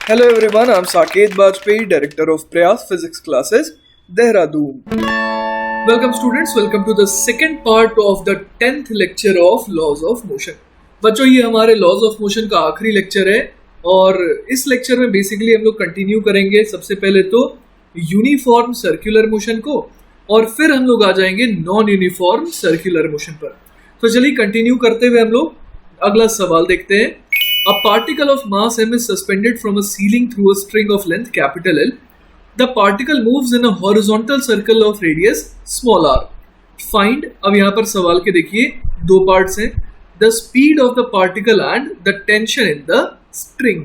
Hello everyone, I'm Saket Bajpayee, Director of Prayas Physics Classes, Dehradun. Welcome students, welcome to the second part of the 10th lecture of Laws of Motion. बच्चों ये हमारे Laws of Motion का आखिरी lecture है और इस lecture में basically हम लोग कंटिन्यू करेंगे सबसे पहले तो यूनिफॉर्म सर्कुलर मोशन को और फिर हम लोग आ जाएंगे नॉन यूनिफॉर्म सर्कुलर मोशन पर। तो चलिए कंटिन्यू करते हुए हम लोग अगला सवाल देखते हैं। A particle of mass m is suspended from a ceiling through a string of length capital L. The particle moves in a horizontal circle of radius small r. Find, अब यहाँ पर सवाल के देखिए दो पार्ट्स हैं, the speed of the particle and the tension in the string.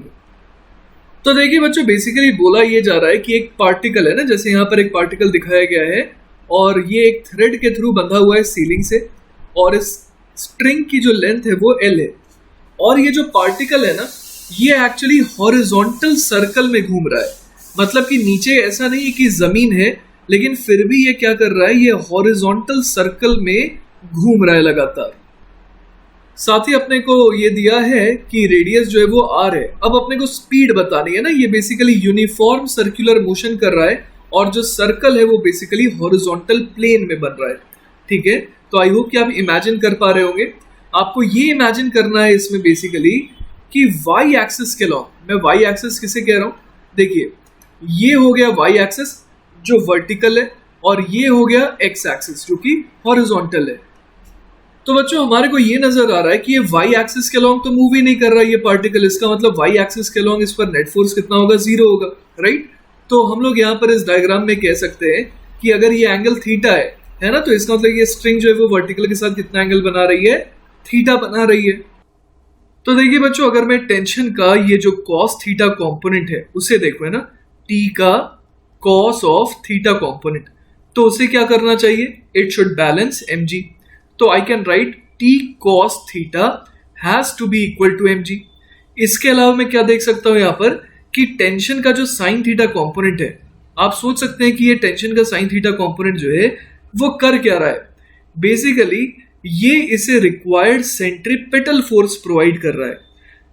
तो देखिए बच्चों बेसिकली बोला ये जा रहा है कि एक पार्टिकल है ना, जैसे यहाँ पर एक पार्टिकल दिखाया गया है और ये एक थ्रेड के थ्रू बंधा हुआ है सीलिंग से और इस स्ट्रिंग की जो लेंथ है वो L है और ये जो पार्टिकल है ना ये एक्चुअली हॉरिजॉन्टल सर्कल में घूम रहा है। मतलब कि नीचे ऐसा नहीं है कि जमीन है, लेकिन फिर भी ये क्या कर रहा है, ये हॉरिजॉन्टल सर्कल में घूम रहा है लगातार। साथ ही अपने को ये दिया है कि रेडियस जो है वो r है। अब अपने को स्पीड बतानी है ना, ये बेसिकली यूनिफॉर्म सर्कुलर मोशन कर रहा है और जो सर्कल है वो बेसिकली हॉरिजॉन्टल प्लेन में बन रहा है। ठीक है, तो आई होप कि आप इमेजिन कर पा रहे होंगे। आपको ये इमेजिन करना है इसमें बेसिकली कि वाई एक्सिस के लॉन्ग, मैं वाई एक्सिस किसे कह रहा हूँ, देखिए ये हो गया वाई एक्सिस जो वर्टिकल है और ये हो गया एक्स एक्सिस जो कि हॉरिजॉन्टल है। तो बच्चों हमारे को ये नजर आ रहा है कि ये वाई एक्सिस के लॉन्ग तो मूव ही नहीं कर रहा है ये पार्टिकल, इसका मतलब वाई एक्सिस के लॉन्ग इस पर नेट फोर्स कितना होगा, 0 होगा, राइट। तो हम लोग यहाँ पर इस डायग्राम में कह सकते हैं कि अगर ये एंगल थीटा है ना, तो इसका मतलब ये स्ट्रिंग जो है वो वर्टिकल के साथ कितना एंगल बना रही है, थीटा बना रही है। तो देखिए बच्चों अगर मैं टेंशन का ये जो कॉस थीटा कंपोनेंट है उसे देखो है ना, टी का कॉस ऑफ थीटा कंपोनेंट, तो उसे क्या करना चाहिए, इट शुड बैलेंस mg। तो I can write T cos theta has to be equal to mg। इसके अलावा मैं क्या देख सकता हूं यहाँ पर कि टेंशन का जो साइन थीटा कंपोनेंट है, आप सोच सकते हैं कि ये टेंशन का साइन थीटा कंपोनेंट जो है वो कर क्या रहा है, बेसिकली ये इसे रिक्वायर्ड सेंट्रीपिटल फोर्स प्रोवाइड कर रहा है।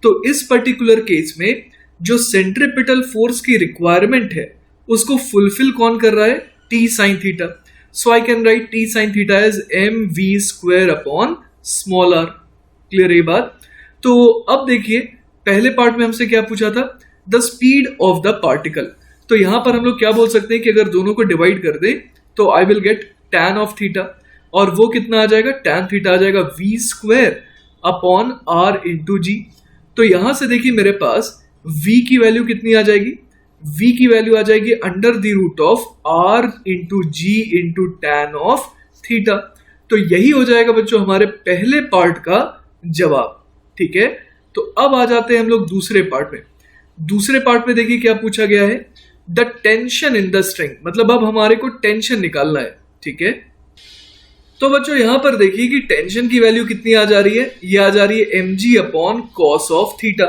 तो इस पर्टिकुलर केस में जो सेंट्रीपिटल फोर्स की रिक्वायरमेंट है उसको फुलफिल कौन कर रहा है, T sine theta. So I can write T sine theta as M V square upon small R. Clear ये बात। तो अब देखिए पहले पार्ट में हमसे क्या पूछा था, the speed of the particle. तो यहां पर हम लोग क्या बोल सकते हैं कि अगर दोनों को डिवाइड कर दे तो I will get tan of theta और वो कितना आ जाएगा, tan थीटा आ जाएगा v square upon r into G. तो यहां से देखिए मेरे पास v की वैल्यू कितनी आ जाएगी, v की वैल्यू आ जाएगी under the root of r into G into tan of theta. तो यही हो जाएगा बच्चों हमारे पहले पार्ट का जवाब। ठीक है, तो अब आ जाते हैं हम लोग दूसरे पार्ट में। दूसरे पार्ट में देखिए क्या पूछा गया है, the tension in the string, मतलब अब हमारे को टेंशन निकालना है। ठीक है, तो बच्चों यहां पर देखिए कि टेंशन की वैल्यू कितनी आ जा रही है, ये आ जा रही है mg upon cos of theta.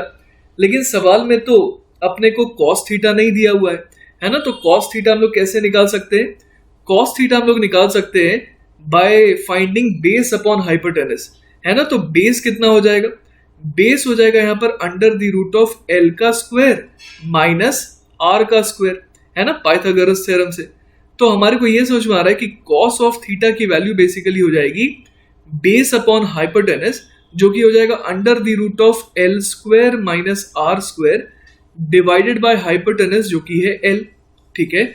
लेकिन सवाल में तो अपने को कॉस थीटा नहीं दिया हुआ है ना, तो कॉस थीटा हम लोग कैसे निकाल सकते हैं, कॉस थीटा हम लोग निकाल सकते हैं by finding base upon hypotenuse, है ना। तो बेस कितना हो जाएगा, बेस हो जाएगा यहाँ पर under the root of L का स्क्वायर माइनस आर का स्क्वायर, है ना, पाइथागोरस थ्योरम से। तो हमारे को यह समझ में आ रहा है कि कॉस ऑफ थीटा की वैल्यू बेसिकली हो जाएगी बेस अपॉन हाइपोटेनस, जो कि हो जाएगा under the root of L square minus R square divided by hypotenuse जो कि है एल। ठीक है,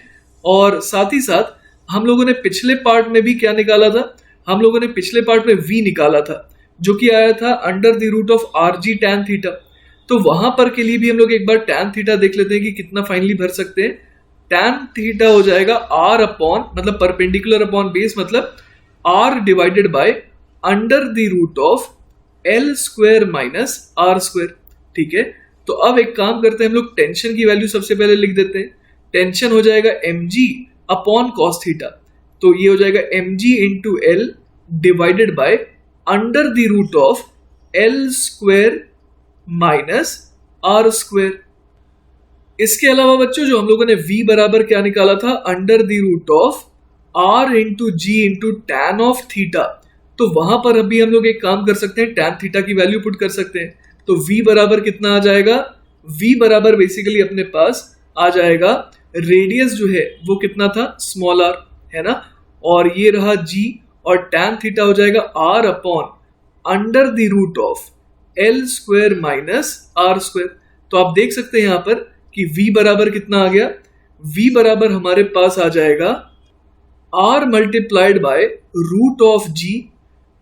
और साथ ही साथ हम लोगों ने पिछले पार्ट में भी क्या निकाला था, हम लोगों ने पिछले पार्ट में v निकाला था जो कि आया था under the root of R G tan theta. तो वहां पर के लिए भी हम लोग एक बार टैन थीटा देख लेते हैं कि कितना फाइनली भर सकते हैं। tan थीटा हो जाएगा r अपॉन, मतलब परपेंडिकुलर अपॉन बेस, मतलब r divided by under the root of l square minus r square. ठीक है, तो अब एक काम करते हैं हम लोग टेंशन की वैल्यू सबसे पहले लिख देते हैं। टेंशन हो जाएगा mg अपॉन कॉस थीटा, तो ये हो जाएगा mg into l divided by under the root of l square minus r square. इसके अलावा बच्चों जो हम लोगों ने v बराबर क्या निकाला था, under the root of r into G into tan of theta. तो वहां पर अभी हम लोग एक काम कर सकते हैं, टैन थीटा की वैल्यू पुट कर सकते हैं। तो v बराबर कितना आ जाएगा, v बराबर बेसिकली अपने पास आ जाएगा, रेडियस जो है वो कितना था, स्मॉल r, है ना, और ये रहा g, और tan थीटा हो जाएगा r upon under the root of l square minus r square. तो आप देख सकते हैं यहां पर कि v बराबर कितना आ गया, v बराबर हमारे पास आ जाएगा r multiplied by root of g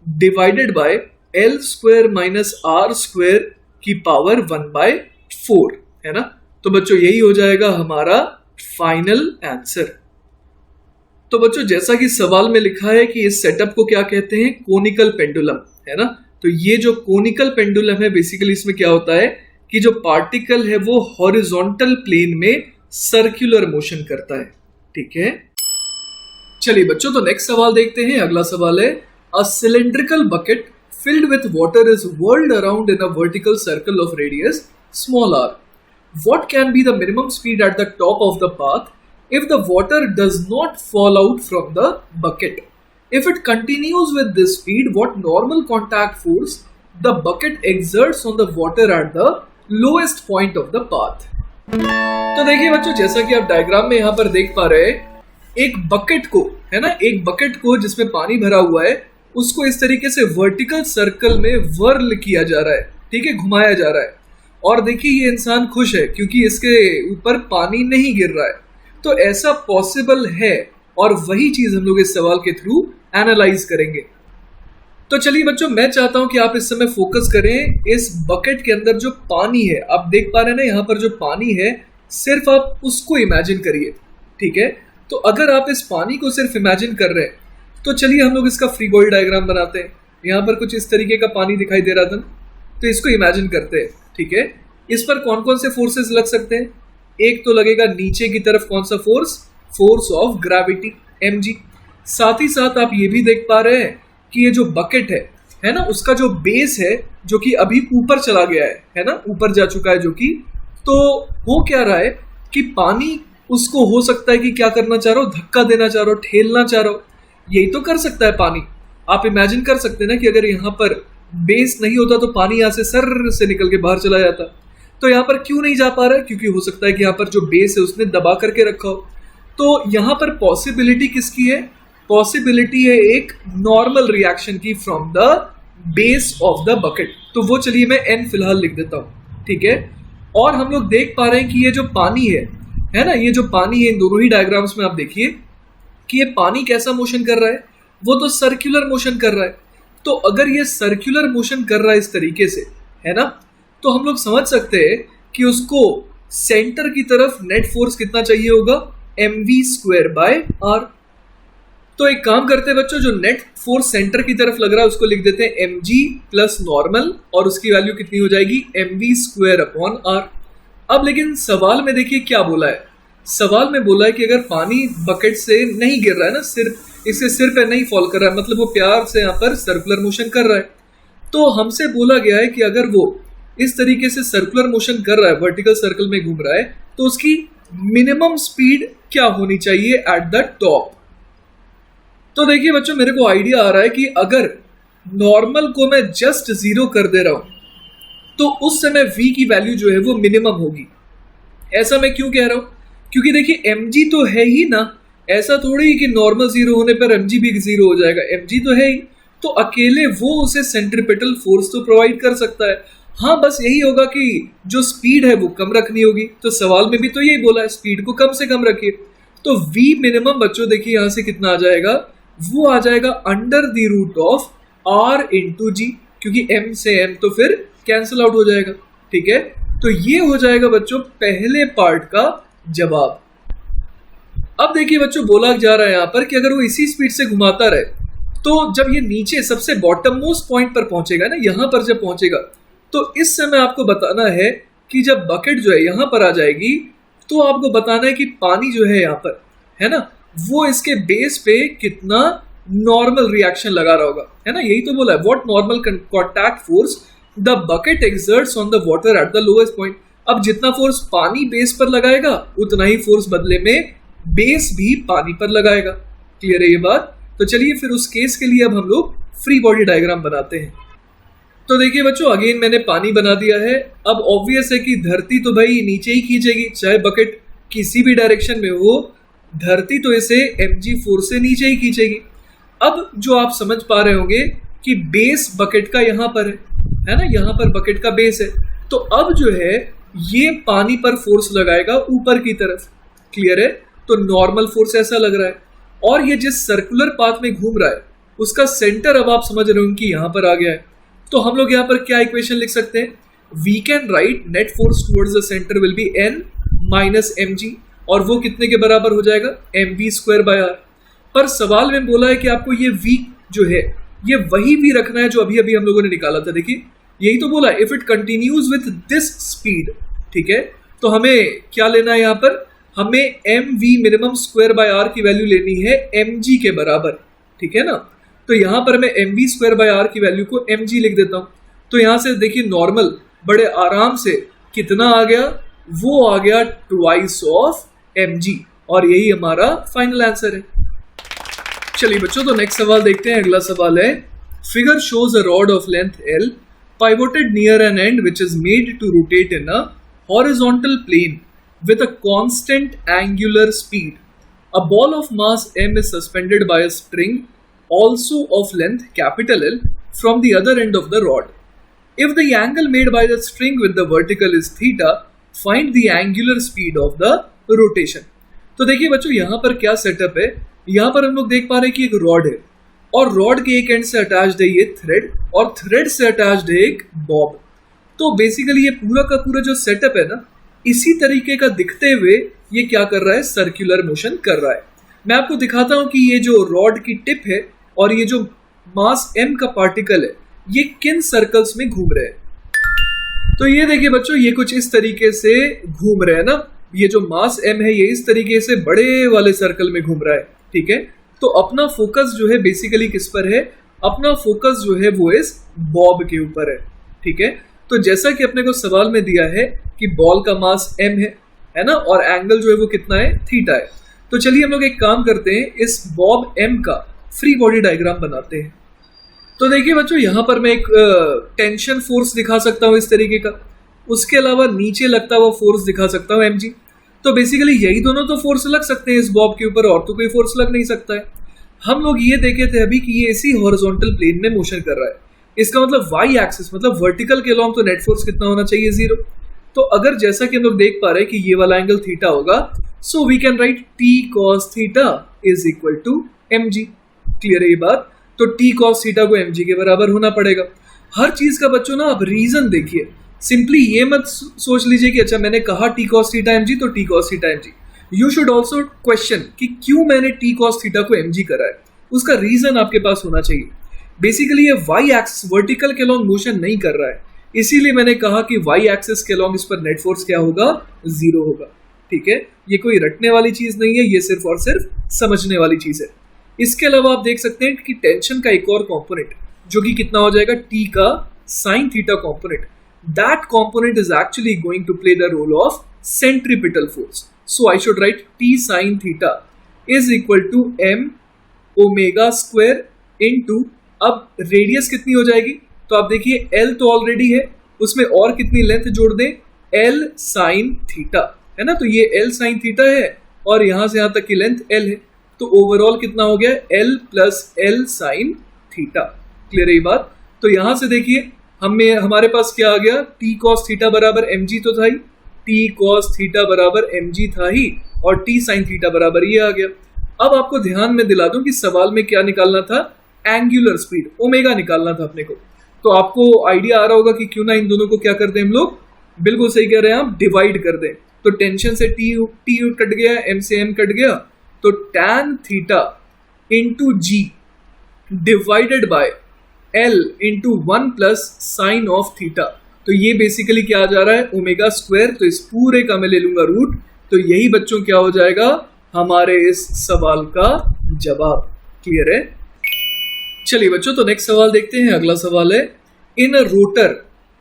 divided by l square minus r square की पावर 1/4, है ना। तो बच्चों यही हो जाएगा हमारा फाइनल आंसर। तो बच्चों जैसा कि सवाल में लिखा है कि इस सेटअप को क्या कहते हैं, कोनिकल पेंडुलम, है ना। तो ये जो कोनिकल पेंडुलम है बेसिकली इसमें क्या होता है कि जो पार्टिकल है वो हॉरिजॉन्टल प्लेन में सर्कुलर मोशन करता है, ठीक है। चलिए बच्चों, तो नेक्स्ट सवाल देखते हैं। अगला सवाल है, a cylindrical bucket filled with water is whirled around in a vertical circle of radius small r. What can be the minimum speed at the top of the path if the water does not fall out from the bucket? If it continues with this speed, what normal contact force the bucket exerts on the water at the lowest point of the path? तो देखिए बच्चों, जैसा कि आप diagram में यहाँ पर देख पा रहे हैं, एक बकेट को, है ना, एक बकेट को जिसमें पानी भरा हुआ है उसको इस तरीके से वर्टिकल सर्कल में वर्ल किया जा रहा है, ठीक है, घुमाया जा रहा है। और देखिए ये इंसान खुश है क्योंकि इसके ऊपर पानी नहीं गिर रहा है। तो ऐसा पॉसिबल है, और वही चीज हम लोग इस सवाल के थ्रू एनालाइज करेंगे। तो चलिए बच्चों, मैं चाहता हूं कि आप इस समय फोकस करें इस बकेट के अंदर जो पानी है। आप देख पा रहे हैं ना यहाँ पर जो पानी है, सिर्फ आप उसको इमेजिन करिए, ठीक है। तो अगर आप इस पानी को सिर्फ इमेजिन कर रहे हैं तो चलिए हम लोग इसका फ्री बॉडी डायग्राम बनाते हैं। यहाँ पर कुछ इस तरीके का पानी दिखाई दे रहा था, तो इसको इमेजिन करते हैं, ठीक है। इस पर कौन कौन से फोर्सेस लग सकते हैं, एक तो लगेगा नीचे की तरफ कौन सा force, force of gravity mg। साथ ही साथ आप ये भी देख पा रहे हैं कि ये जो बकेट है ना, उसका जो बेस है जो कि अभी ऊपर चला गया है ना, ऊपर जा चुका है जो कि, तो हो क्या रहा है कि पानी उसको हो सकता है कि क्या करना चाह रहा हो, धक्का देना चाह रहा हो, ठेलना चाह रहा हो। यही तो कर सकता है पानी। आप इमेजिन कर सकते हैं ना कि अगर यहाँ पर बेस नहीं होता तो पानी यहाँ से सर से निकल के बाहर चला जाता। तो यहाँ पर क्यों नहीं जा पा रहा है, क्योंकि हो सकता है कि यहाँ पर जो बेस है उसने दबा करके रखा हो। तो यहाँ पर पॉसिबिलिटी किसकी है, पॉसिबिलिटी है एक नॉर्मल रिएक्शन की from the base of the bucket. तो वो चलिए मैं n फिलहाल लिख देता हूँ, ठीक है। और हम लोग देख पा रहे हैं कि ये जो पानी है ना, ये जो पानी है, इन दोनों ही डायग्राम्स में आप देखिए कि ये पानी कैसा मोशन कर रहा है, वो तो सर्कुलर मोशन कर रहा है। तो अगर ये सर्कुलर मोशन कर रहा है इस तरीके से, है ना, तो हम लोग समझ सकते हैं कि उसको सेंटर की तरफ नेट फोर्स कितना चाहिए होगा, mv²/r। तो एक काम करते हैं बच्चों, जो नेट फोर्स सेंटर की तरफ लग रहा है उसको लिख देते हैं mg प्लस नॉर्मल, और उसकी वैल्यू कितनी हो जाएगी, mv²/r। अब लेकिन सवाल में देखिए क्या बोला है, सवाल में बोला है कि अगर पानी बकेट से नहीं गिर रहा है ना, सिर्फ इसके सिर पे नहीं फॉल कर रहा है, मतलब वो प्यार से यहाँ पर सर्कुलर मोशन कर रहा है। तो हमसे बोला गया है कि अगर वो इस तरीके से सर्कुलर मोशन कर रहा है, वर्टिकल सर्कल में घूम रहा है, तो उसकी मिनिमम स्पीड क्या होनी चाहिए एट द टॉप। तो देखिए बच्चों, मेरे को आइडिया आ रहा है कि अगर नॉर्मल को मैं जस्ट 0 कर दे रहा हूं तो उस समय v की वैल्यू जो है वो मिनिमम होगी। ऐसा मैं क्यों कह रहा हूं, क्योंकि देखिए mg तो है ही ना, ऐसा थोड़ी ही कि नॉर्मल 0 होने पर mg भी 0 हो जाएगा, mg तो है ही। तो अकेले वो उसे सेंट्रीपिटल फोर्स तो प्रोवाइड कर सकता है। हाँ, बस यही होगा कि जो स्पीड है वो कम रखनी होगी। तो सवाल में भी तो यही बोला है, स्पीड को कम से कम रखिए। तो v मिनिमम बच्चों देखिए यहाँ से कितना आ जाएगा, वो आ जाएगा under the root of r into G, क्योंकि m से m तो फिर कैंसिल आउट हो जाएगा, ठीक है। तो ये हो जाएगा बच्चों पहले पार्ट का जवाब। अब देखिए बच्चों, बोला जा रहा है यहाँ पर कि अगर वो इसी स्पीड से घुमाता रहे तो जब ये नीचे सबसे बॉटम मोस्ट पॉइंट पर पहुंचेगा ना, यहाँ पर जब पहुंचेगा, तो इस समय आपको बताना है कि जब बकेट जो है यहाँ पर आ जाएगी तो आपको बताना है कि पानी जो है यहाँ पर, है ना, वो इसके बेस पे कितना नॉर्मल रिएक्शन लगा रहा होगा, है ना। यही तो बोला है, what normal contact force the bucket exerts on the water at the lowest point. अब जितना फोर्स पानी बेस पर लगाएगा उतना ही फोर्स बदले में बेस भी पानी पर लगाएगा। क्लियर है ये बात। तो चलिए फिर उस केस के लिए अब हम लोग फ्री बॉडी डायग्राम बनाते हैं। तो देखिए बच्चों, अगेन मैंने पानी बना दिया है। अब ऑब्वियस है कि धरती तो भाई नीचे ही खींचेगी, चाहे बकेट किसी भी डायरेक्शन में हो, धरती तो इसे mg फोर्स से नीचे ही खींचेगी। अब जो आप समझ पा रहे होंगे कि बेस बकेट का यहां पर है ना, यहां पर बकेट का बेस है, तो अब जो है ये पानी पर फोर्स लगाएगा ऊपर की तरफ। क्लियर है? तो नॉर्मल फोर्स ऐसा लग रहा है, और ये जिस सर्कुलर पाथ में घूम रहा है उसका सेंटर अब आप समझ रहे हो कि यहां पर आ गया है। तो हम लोग यहाँ पर क्या इक्वेशन लिख सकते हैं? We can write net force towards the centre will be N minus M G, और वो कितने के बराबर हो जाएगा? M V square by R. पर सवाल में बोला है कि आपको ये v जो है ये वही v रखना है जो अभी अभी हम लोगों ने निकाला था। देखिए यही तो बोला, if it continues with this speed. ठीक है, तो हमें क्या लेना है यहाँ पर? हमें M V minimum square by R की वैल्यू लेनी है एम जी के बराबर। ठीक है ना, तो यहां पर मैं M V square by R की वैल्यू को एम जी लिख देता हूं। तो यहां से देखिए नॉर्मल बड़े आराम से कितना आ गया? वो आ गया ट्वाइस ऑफ एम जी, और यही हमारा फाइनल आंसर है। चलिए बच्चों, तो नेक्स्ट सवाल देखते हैं। अगला सवाल है, figure shows a rod of length L pivoted near an end which is made to rotate in a horizontal plane with a constant angular speed. A ball of mass m is suspended by a string also of length capital L from the other end of the rod. If the angle made by the string with the vertical is theta, find the angular speed of the rotation. तो देखिए बच्चों, यहाँ पर क्या setup है? यहाँ पर हम लोग देख पा रहे हैं कि एक रॉड है, और रॉड के एक एंड से अटैच्ड है ये थ्रेड, और थ्रेड से अटैच्ड है एक बॉब। तो बेसिकली ये पूरा का पूरा जो सेटअप है ना, इसी तरीके का दिखते हुए ये क्या कर रहा है? सर्कुलर मोशन कर रहा है। मैं आपको दिखाता हूं कि ये जो रॉड की टिप है और ये जो मास m का पार्टिकल है ये किन सर्कल्स में घूम रहे हैं। तो ये देखिए बच्चों, ये कुछ इस तरीके से घूम रहे हैं ना। ये जो मास m है ये इस तरीके से बड़े वाले सर्कल में घूम रहा है। ठीक है, तो अपना फोकस जो है बेसिकली किस पर है? अपना फोकस जो है वो इस बॉब के ऊपर है। ठीक है, तो जैसा कि अपने को सवाल में दिया है कि बॉल का मास m है ना, और एंगल जो है वो कितना है? थीटा है। तो चलिए हम लोग एक काम करते हैं, इस बॉब m का फ्री बॉडी डायग्राम बनाते हैं। तो देखिए बच्चों, यहाँ पर मैं एक टेंशन फोर्स दिखा सकता हूँ इस तरीके का, उसके अलावा नीचे लगता हुआ फोर्स दिखा सकता हूँ mg। तो बेसिकली यही दोनों तो फोर्स लग सकते हैं इस बॉब के ऊपर, और तो कोई फोर्स लग नहीं सकता है। हम लोग ये देखे थे अभी कि ये इसी हॉरिजॉन्टल प्लेन में मोशन कर रहा है। इसका मतलब वाई एक्सिस मतलब वर्टिकल के अलॉन्ग तो नेट फोर्स कितना होना चाहिए? 0। तो अगर जैसा कि हम लोग देख पा रहे हैं कि ये वाला एंगल थीटा होगा, so we can write T cos theta is equal to M G. Clear है ये बात? तो टी कॉस थीटा को एम जी के बराबर होना पड़ेगा। हर चीज का बच्चों ना आप रीजन देखिए, सिंपली ये मत सोच लीजिए कि अच्छा मैंने कहा T cos theta M G तो T cos theta M G. You should also question कि क्यों मैंने टी कॉस थीटा को एम जी करा है, उसका रीजन आपके पास होना चाहिए। बेसिकली ये वाई एक्सिस वर्टिकल के अलॉन्ग मोशन नहीं कर रहा है, इसीलिए मैंने कहा कि वाई एक्सिस के अलॉन्ग इस पर नेट फोर्स क्या होगा? 0 होगा। ठीक है, ये कोई रटने वाली चीज नहीं है, ये सिर्फ और सिर्फ समझने वाली चीज है। इसके अलावा आप देख सकते हैं कि टेंशन का एक और कॉम्पोनेंट जो कि कितना हो जाएगा? टी का sine theta component. That component is actually going to play the role of centripetal force. So I should write T sine theta is equal to M omega square into, अब radius कितनी हो जाएगी? तो आप देखिए L तो already है, उसमें और कितनी लेंथ जोड़ दें? L साइन थीटा, है ना। तो ये L साइन थीटा है और यहां से यहां तक की लेंथ L है, तो ओवरऑल कितना हो गया? L plus L sine theta. Clear है ये बात? तो यहां से देखिए हमारे पास क्या आ गया? टी कॉस थीटा बराबर mg तो था ही, टी कॉस थीटा बराबर mg था ही, और टी साइन थीटा बराबर ये आ गया। अब आपको ध्यान में दिला दूं कि सवाल में क्या निकालना था? एंगुलर स्पीड ओमेगा निकालना था अपने को। तो आपको आइडिया आ रहा होगा कि क्यों ना इन दोनों को क्या कर दें हम लोग? बिल्कुल सही कह रहे हैं आप, डिवाइड कर दें। तो टेंशन से टी कट गया, एम से एम कट गया, तो tan theta into G divided by L into 1 plus sine of theta. तो ये बेसिकली क्या आ जा रहा है? Omega square. तो इस पूरे का मैं ले लूंगा रूट, तो यही बच्चों क्या हो जाएगा? हमारे इस सवाल का जवाब। क्लियर है? चलिए बच्चों, तो नेक्स्ट सवाल देखते हैं। अगला सवाल है, in a rotor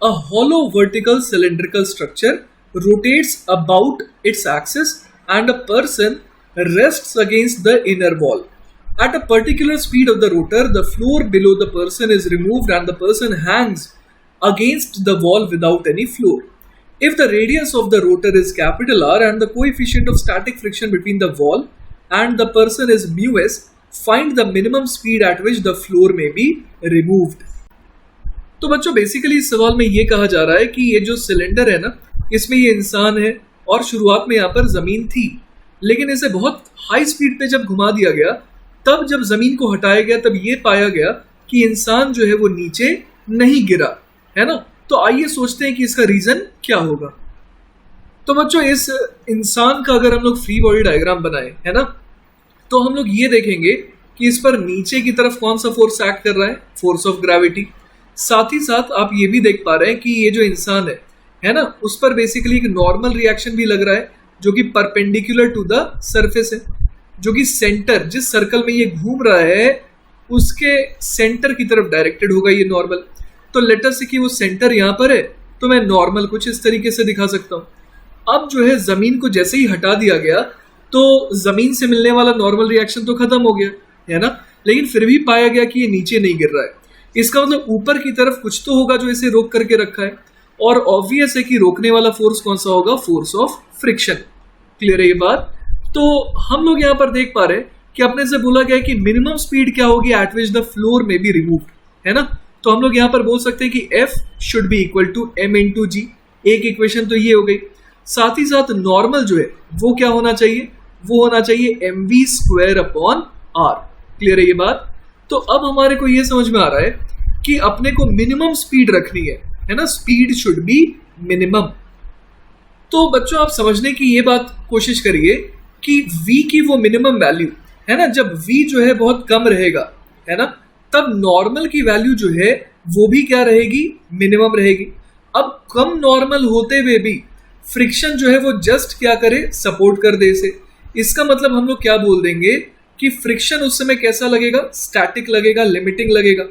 a hollow vertical cylindrical structure rotates about its axis and a person rests against the inner wall. At a particular speed of the rotor, the floor below the person is removed and the person hangs against the wall without any floor. If the radius of the rotor is capital R and the coefficient of static friction between the wall and the person is mu s, find the minimum speed at which the floor may be removed. तो बच्चों basically इस सवाल में ये कहा जा रहा है कि ये जो सिलेंडर है ना, इसमें ये इंसान है और शुरुआत में यहाँ पर जमीन थी, लेकिन इसे बहुत हाई स्पीड पे जब घुमा दिया गया, तब जब जमीन को हटाया गया तब ये पाया गया कि इंसान जो है वो नीचे नहीं गिरा, है ना। तो आइए सोचते हैं कि इसका रीजन क्या होगा। तो बच्चों इस इंसान का अगर हम लोग फ्री बॉडी डायग्राम बनाए, है ना, तो हम लोग ये देखेंगे कि इस पर नीचे की तरफ कौन सा फोर्स एक्ट कर रहा है, फोर्स ऑफ ग्रेविटी। साथ ही साथ आप ये भी देख पा रहे हैं कि ये जो इंसान है ना, उस पर बेसिकली एक नॉर्मल रिएक्शन भी लग रहा है जो कि परपेंडिकुलर टू द सरफेस है, जो कि सेंटर, जिस सर्कल में ये घूम रहा है उसके सेंटर की तरफ डायरेक्टेड होगा ये नॉर्मल। तो लेटर से कि वो सेंटर यहाँ पर है, तो मैं नॉर्मल कुछ इस तरीके से दिखा सकता हूँ। अब जो है जमीन को जैसे ही हटा दिया गया तो जमीन से मिलने वाला नॉर्मल रिएक्शन तो खत्म हो गया, है ना, लेकिन फिर भी पाया गया कि ये नीचे नहीं गिर रहा है। इसका मतलब ऊपर की तरफ कुछ तो होगा जो इसे रोक करके रखा है, और ऑब्वियस है कि रोकने वाला फोर्स कौन सा होगा, फोर्स ऑफ फ्रिक्शन। क्लियर है ये बात। तो हम लोग यहाँ पर देख पा रहे हैं कि अपने से बोला गया है कि मिनिमम स्पीड क्या होगी एट विच द फ्लोर में बी रिमूव्ड, है ना। तो हम लोग यहाँ पर बोल सकते हैं कि F should be equal to m into G. एक इक्वेशन तो ये हो गई। साथ ही साथ नॉर्मल जो है वो क्या होना चाहिए, वो होना चाहिए mv square upon r। Clear है ये बात। तो अब हमारे को ये समझ में आ रहा है कि अपने को मिनिमम स्पीड रखनी है ना, स्पीड शुड बी मिनिमम। तो बच्चों आप समझने की ये बात कोशिश करिए कि v की वो मिनिमम वैल्यू है ना, जब v जो है बहुत कम रहेगा, है ना, तब नॉर्मल की वैल्यू जो है वो भी क्या रहेगी, मिनिमम रहेगी। अब कम नॉर्मल होते हुए भी फ्रिक्शन जो है वो जस्ट क्या करे, सपोर्ट कर दे इसे। इसका मतलब हम लोग क्या बोल देंगे कि फ्रिक्शन उस समय कैसा लगेगा, स्टैटिक लगेगा, लिमिटिंग लगेगा,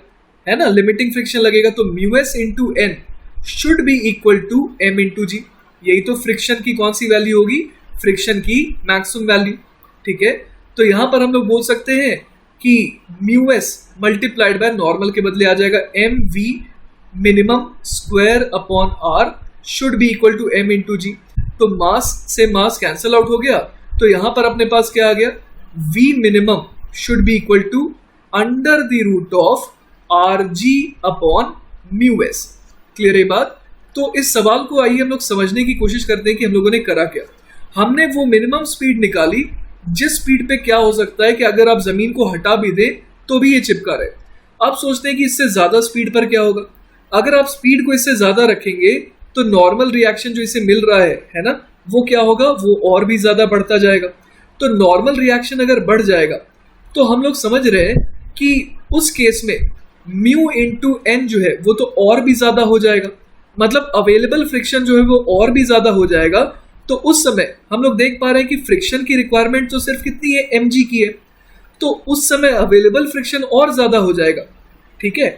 है ना, लिमिटिंग फ्रिक्शन लगेगा। तो mu S into N should be equal to M into G. यही तो फ्रिक्शन की कौन सी वैल्यू होगी, फ्रिक्शन की मैक्सिमम वैल्यू। ठीक है, तो यहां पर हम लोग बोल सकते हैं कि mu S multiplied by normal के बदले आ जाएगा M V minimum square upon R should be equal to M into G. तो मास से मास कैंसिल आउट हो गया, तो यहां पर अपने पास क्या आ गया, V minimum should be equal to under the root of RG upon mu s। Clear है बात। तो इस सवाल को आइए हम लोग समझने की कोशिश करते हैं कि हम लोगों ने करा क्या। हमने वो मिनिमम स्पीड निकाली जिस स्पीड पे क्या हो सकता है कि अगर आप जमीन को हटा भी दें तो भी ये चिपका रहे। आप सोचते हैं कि इससे ज्यादा स्पीड पर क्या होगा। अगर आप स्पीड को इससे ज्यादा रखेंगे तो नॉर्मल रिएक्शन जो इसे मिल रहा है ना, वो क्या होगा, वो और भी ज्यादा बढ़ता जाएगा। तो नॉर्मल रिएक्शन अगर बढ़ जाएगा तो हम लोग समझ रहे हैं कि उस केस में म्यू इंटू एन जो है वो तो और भी ज्यादा हो जाएगा, मतलब अवेलेबल फ्रिक्शन जो है वो और भी ज्यादा हो जाएगा। तो उस समय हम लोग देख पा रहे हैं कि फ्रिक्शन की रिक्वायरमेंट तो सिर्फ कितनी है, mg की है, तो उस समय अवेलेबल फ्रिक्शन और ज्यादा हो जाएगा। ठीक है,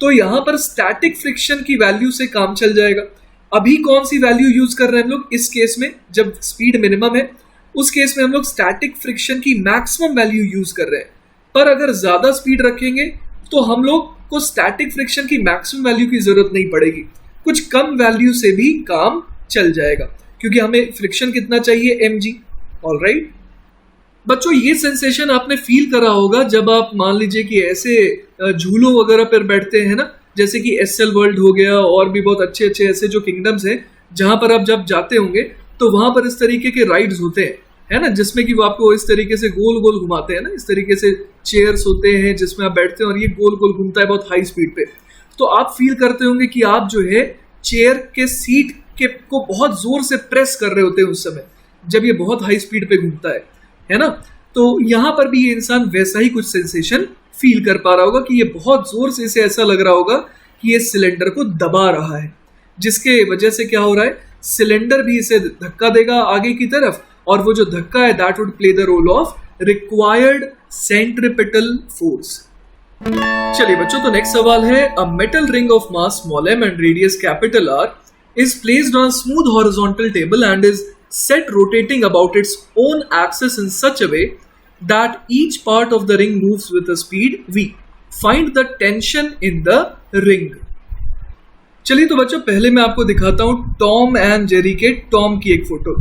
तो यहां पर स्टैटिक फ्रिक्शन की वैल्यू से काम चल जाएगा। अभी कौन सी वैल्यू यूज कर रहे हैं हम लोग इस केस में, जब स्पीड मिनिमम है, उस केस में हम लोग स्टैटिक फ्रिक्शन की मैक्सिमम वैल्यू यूज कर रहे हैं। पर अगर ज्यादा स्पीड रखेंगे तो हम लोग को स्टैटिक फ्रिक्शन की मैक्सिमम वैल्यू की जरूरत नहीं पड़ेगी, कुछ कम वैल्यू से भी काम चल जाएगा, क्योंकि हमें फ्रिक्शन कितना चाहिए, mg। ऑलराइट बच्चों, ये सेंसेशन आपने फील करा होगा जब आप मान लीजिए कि ऐसे झूलों वगैरह पर बैठते हैं ना, जैसे कि एसएल वर्ल्ड हो गया और भी बहुत अच्छे अच्छे ऐसे जो किंगडम्स हैं जहां पर आप जब जाते होंगे तो वहां पर इस तरीके के राइड्स होते हैं, है ना, जिसमें कि वो आपको इस तरीके से गोल गोल घुमाते हैं ना, इस तरीके से चेयर्स होते हैं जिसमें आप बैठते हैं और ये गोल गोल घूमता है बहुत हाई स्पीड पे। तो आप फील करते होंगे कि आप जो है चेयर के सीट के को बहुत जोर से प्रेस कर रहे होते हैं उस समय जब ये बहुत हाई स्पीड पे घूमता है ना। तो यहाँ पर भी ये इंसान वैसा ही कुछ सेंसेशन फील कर पा रहा होगा कि ये बहुत जोर से इसे ऐसा लग रहा होगा कि ये सिलेंडर को दबा रहा है, जिसके वजह से क्या हो रहा है, सिलेंडर भी इसे धक्का देगा आगे की तरफ, और वो जो धक्का है that would play the role of required centripetal force. चलिए बच्चों, तो नेक्स्ट सवाल है, a metal ring of mass small m and radius capital R is placed on a smooth horizontal table and is set rotating about its own axis in such a way that each part of the ring moves with a speed v. Find the tension in the ring. चलिए तो बच्चों पहले मैं आपको दिखाता हूँ Tom and Jerry के Tom की एक फोटो।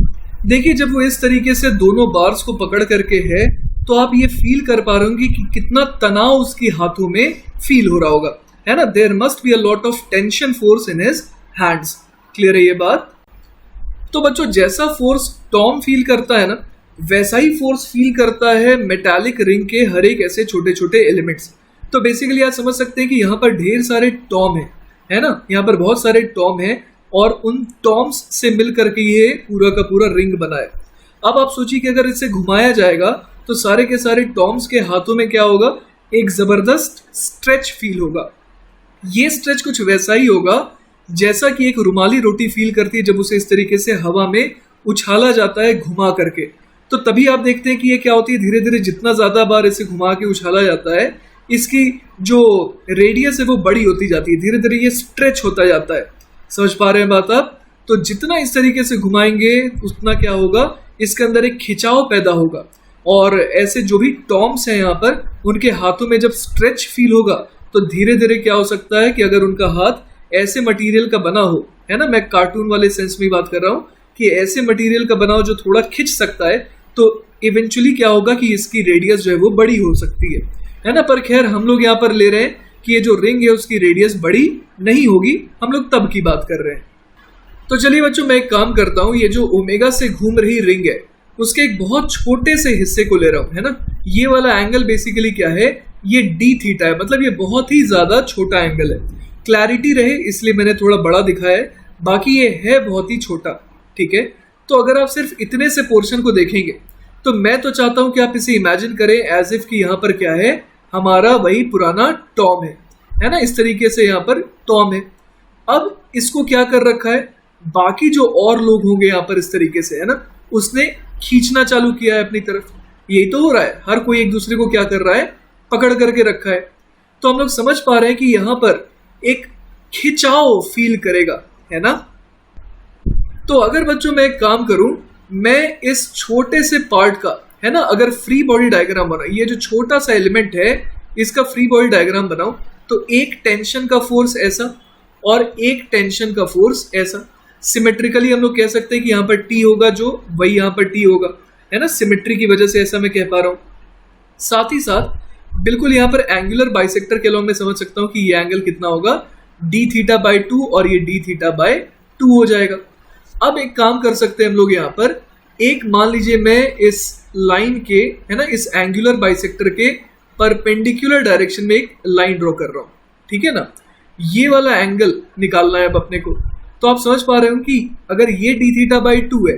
देखिए जब वो इस तरीके से दोनों बार्स को पकड़ करके है तो आप ये फील कर पा रहे होंगे कि कितना तनाव उसकी हाथों में फील हो रहा होगा, है ना। There must be a lot of tension force in his hands. Clear है ये बात? तो बच्चों जैसा फोर्स टॉम फील करता है ना, वैसा ही फोर्स फील करता है मेटालिक रिंग के हर एक ऐसे छोटे छोटे एलिमेंट्स। तो बेसिकली आप समझ सकते हैं कि यहाँ पर ढेर सारे टॉम है ना, यहाँ पर बहुत सारे टॉम हैं और उन टॉम्स से मिल करके ये पूरा का पूरा रिंग बना है। अब आप सोचिए कि अगर इसे घुमाया जाएगा तो सारे के सारे टॉम्स के हाथों में क्या होगा, एक जबरदस्त स्ट्रेच फील होगा। ये स्ट्रेच कुछ वैसा ही होगा जैसा कि एक रुमाली रोटी फील करती है जब उसे इस तरीके से हवा में उछाला जाता है घुमा करके। तो तभी आप देखते हैं कि ये क्या होती है, धीरे धीरे जितना ज्यादा बार इसे घुमा के उछाला जाता है इसकी जो रेडियस है वो बड़ी होती जाती है, धीरे धीरे ये स्ट्रेच होता जाता है। समझ पा रहे हैं बात आप? तो जितना इस तरीके से घुमाएंगे उतना क्या होगा, इसके अंदर एक खिंचाव पैदा होगा और ऐसे जो भी टॉम्स हैं यहाँ पर उनके हाथों में जब स्ट्रेच फील होगा तो धीरे धीरे क्या हो सकता है कि अगर उनका हाथ ऐसे मटेरियल का बना हो, है ना, मैं कार्टून वाले सेंस में बात कर रहा हूँ कि ऐसे मटेरियल का बना हो जो थोड़ा खिंच सकता है, तो इवेंचुअली क्या होगा कि इसकी रेडियस जो है वो बड़ी हो सकती है ना। पर खैर हम लोग यहाँ पर ले रहे हैं कि ये जो रिंग है उसकी रेडियस बड़ी नहीं होगी, हम लोग तब की बात कर रहे हैं। तो चलिए बच्चों मैं एक काम करता हूँ, ये जो ओमेगा से घूम रही रिंग है उसके एक बहुत छोटे से हिस्से को ले रहा हूँ, है ना। ये वाला एंगल बेसिकली क्या है, ये डी थीटा है, मतलब ये बहुत ही ज्यादा छोटा एंगल है। क्लैरिटी रहे इसलिए मैंने थोड़ा बड़ा दिखाया है, बाकी ये है बहुत ही छोटा, ठीक है। तो अगर आप सिर्फ इतने से पोर्शन को देखेंगे तो मैं तो चाहता हूं कि आप इसे इमेजिन करें एज इफ कि यहाँ पर क्या है, हमारा वही पुराना टॉम है ना, इस तरीके से यहाँ पर टॉम है। अब इसको क्या कर रखा है, बाकी जो और लोग होंगे यहाँ पर इस तरीके से, है ना, उसने खींचना चालू किया है अपनी तरफ। यही तो हो रहा है, हर कोई एक दूसरे को क्या कर रहा है, पकड़ करके रखा है। तो हम लोग समझ पा रहे हैं कि यहाँ पर एक खिंचाव फील करेगा, है ना। तो अगर बच्चों मैं एक काम करूं, मैं इस छोटे से पार्ट का, है ना, अगर फ्री बॉडी डायग्राम बनाऊं, ये जो छोटा सा एलिमेंट है इसका फ्री बॉडी डायग्राम बनाऊं, तो एक टेंशन का फोर्स ऐसा और एक टेंशन का फोर्स ऐसा। सिमेट्रिकली हम लोग कह सकते हैं कि यहाँ पर टी होगा जो वही यहाँ पर टी होगा, है ना, सिमेट्री की वजह से ऐसा मैं कह पा रहा हूँ। साथ ही साथ बिल्कुल यहाँ पर एंगुलर बाइसेक्टर के अलॉन्ग में समझ सकता हूँ कि ये एंगल कितना होगा, डी थीटा बाई 2 और ये डी थीटा बाई 2 हो जाएगा। अब एक काम कर सकते हैं हम लोग यहाँ पर, एक मान लीजिए मैं इस लाइन के, है ना, इस एंगुलर बाइसेक्टर के परपेंडिकुलर डायरेक्शन में एक लाइन ड्रॉ कर रहा हूँ, ठीक है ना। ये वाला एंगल निकालना है अब अपने को। तो आप समझ पा रहे हो कि अगर ये डी थीटा बाई 2 है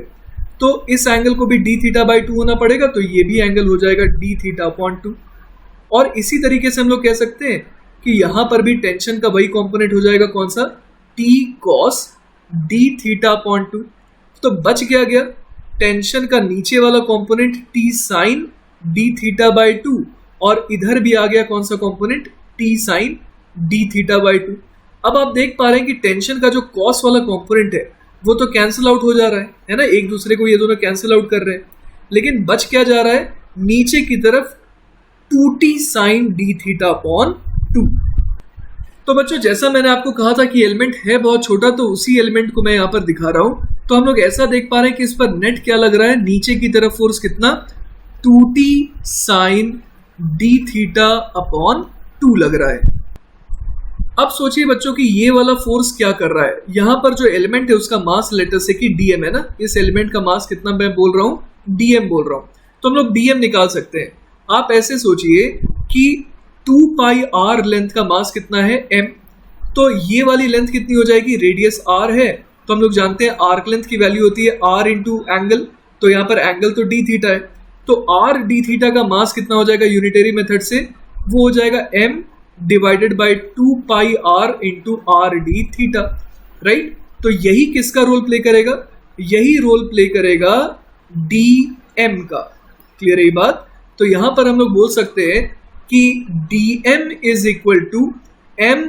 तो इस एंगल को भी डी थीटा बाई 2 होना पड़ेगा, तो ये भी एंगल हो जाएगा डी थीटा अपॉन 2। और इसी तरीके से हम लोग कह सकते हैं कि यहाँ पर भी टेंशन का वही कॉम्पोनेंट हो जाएगा, कौन सा, T cos D theta upon 2। तो बच क्या गया, टेंशन का नीचे वाला component T sine D theta by 2 और इधर भी आ गया कौन सा component, T sine D theta by 2। अब आप देख पा रहे हैं कि टेंशन का जो कॉस वाला कंपोनेंट है वो तो कैंसिल आउट हो जा रहा है ना, एक दूसरे को ये दोनों कैंसिल आउट कर रहे हैं, लेकिन बच क्या जा रहा है, नीचे की तरफ 2t sign D theta upon 2। तो बच्चों जैसा मैंने आपको कहा था कि एलिमेंट है बहुत छोटा, तो उसी एलिमेंट को मैं यहाँ पर दिखा रहा हूँ। तो हम लोग ऐसा देख पा रहे हैं कि इस पर नेट क्या लग रहा है, नीचे की तरफ फोर्स कितना, 2t sign D theta upon 2 लग रहा है। अब सोचिए बच्चों कि ये वाला फोर्स क्या कर रहा है, यहाँ पर जो एलिमेंट है उसका मास लेटर से कि डीएम है ना, इस एलिमेंट का मास कितना मैं बोल रहा हूँ, डीएम बोल रहा हूँ। तो हम लोग डीएम निकाल सकते हैं। आप ऐसे सोचिए कि 2 पाई आर लेंथ का मास कितना है, m, तो ये वाली लेंथ कितनी हो जाएगी, रेडियस r है, तो हम लोग जानते हैं आर्क लेंथ की वैल्यू होती है r इंटू एंगल, तो यहाँ पर एंगल तो डी थीटा है, तो r डी थीटा का मास कितना हो जाएगा यूनिटरी मेथड से, वो हो जाएगा m divided by 2 pi r into R D theta, right. तो यही किसका रोल प्ले करेगा, यही रोल प्ले करेगा डी एम का। क्लियर है ये बात? तो यहां पर हम लोग बोल सकते हैं कि D M is equal to M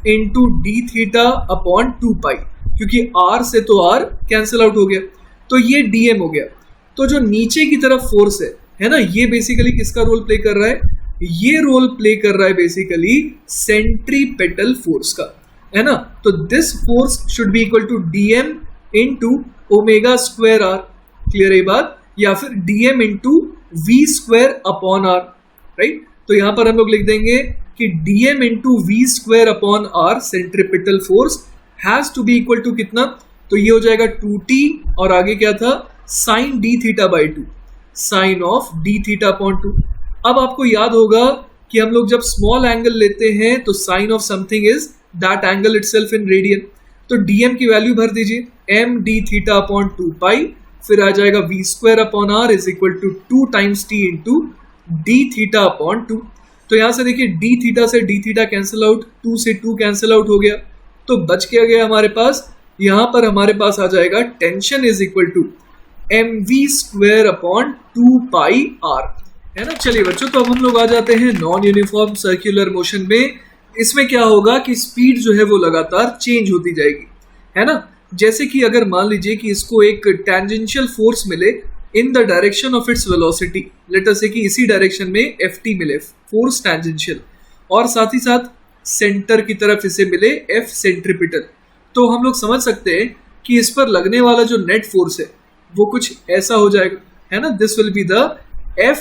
into D theta upon 2 pi, क्योंकि r से तो r कैंसिल आउट हो गया, तो ये dm हो गया। तो जो नीचे की तरफ फोर्स है ना, ये बेसिकली किसका रोल प्ले कर रहा है, ये रोल प्ले कर रहा है बेसिकली सेंट्रीपेटल फोर्स का। है ना। तो this force should be equal to dm into omega square R, clear है ये बात, या फिर dm into V square upon R, right. तो यहां पर हम लोग लिख देंगे कि dm into V square upon R centripetal force has to be equal to कितना, तो ये हो जाएगा 2t और आगे क्या था sine D theta by 2, sine of D theta upon 2। अब आपको याद होगा कि हम लोग जब स्मॉल एंगल लेते हैं तो sine of something is that angle itself in radian. तो dm की वैल्यू भर दीजिए m d theta upon 2 pi, फिर आ जाएगा v square upon r is equal to 2 times t into D theta upon 2। तो यहां से देखिए d थीटा से d थीटा कैंसिल आउट, 2 से 2 कैंसिल आउट हो गया, तो बच क्या गया हमारे पास, यहां पर हमारे पास आ जाएगा tension is equal to mv square upon 2 pi r, है ना। चलिए बच्चों, तो अब हम लोग आ जाते हैं नॉन यूनिफॉर्म सर्कुलर मोशन में। इसमें क्या होगा कि स्पीड जो है वो लगातार चेंज होती जाएगी, है ना। जैसे कि अगर मान लीजिए कि इसको एक टेंजेंशियल फोर्स मिले in the direction of its velocity, let us से कि इसी डायरेक्शन में ft मिले, फोर्स टेंजेंशियल, और साथ ही साथ सेंटर की तरफ इसे मिले f सेंट्रीपिटल, तो हम लोग समझ सकते हैं कि इस पर लगने वाला जो नेट फोर्स है वो कुछ ऐसा हो जाएगा, है ना। This will be the f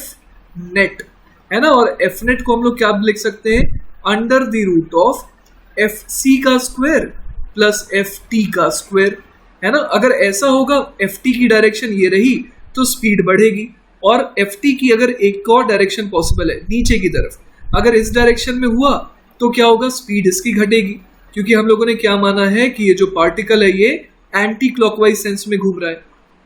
net, है ना। और f नेट को हम लोग क्या लिख सकते हैं, under the root of F C का स्क्वायर प्लस एफ टी का स्क्वायर, है ना। अगर ऐसा होगा, एफ टी की डायरेक्शन ये रही तो स्पीड बढ़ेगी, और एफ टी की अगर एक और डायरेक्शन पॉसिबल है नीचे की तरफ, अगर इस डायरेक्शन में हुआ तो क्या होगा, स्पीड इसकी घटेगी, क्योंकि हम लोगों ने क्या माना है कि ये जो पार्टिकल है ये एंटी क्लॉकवाइज सेंस में घूम रहा है,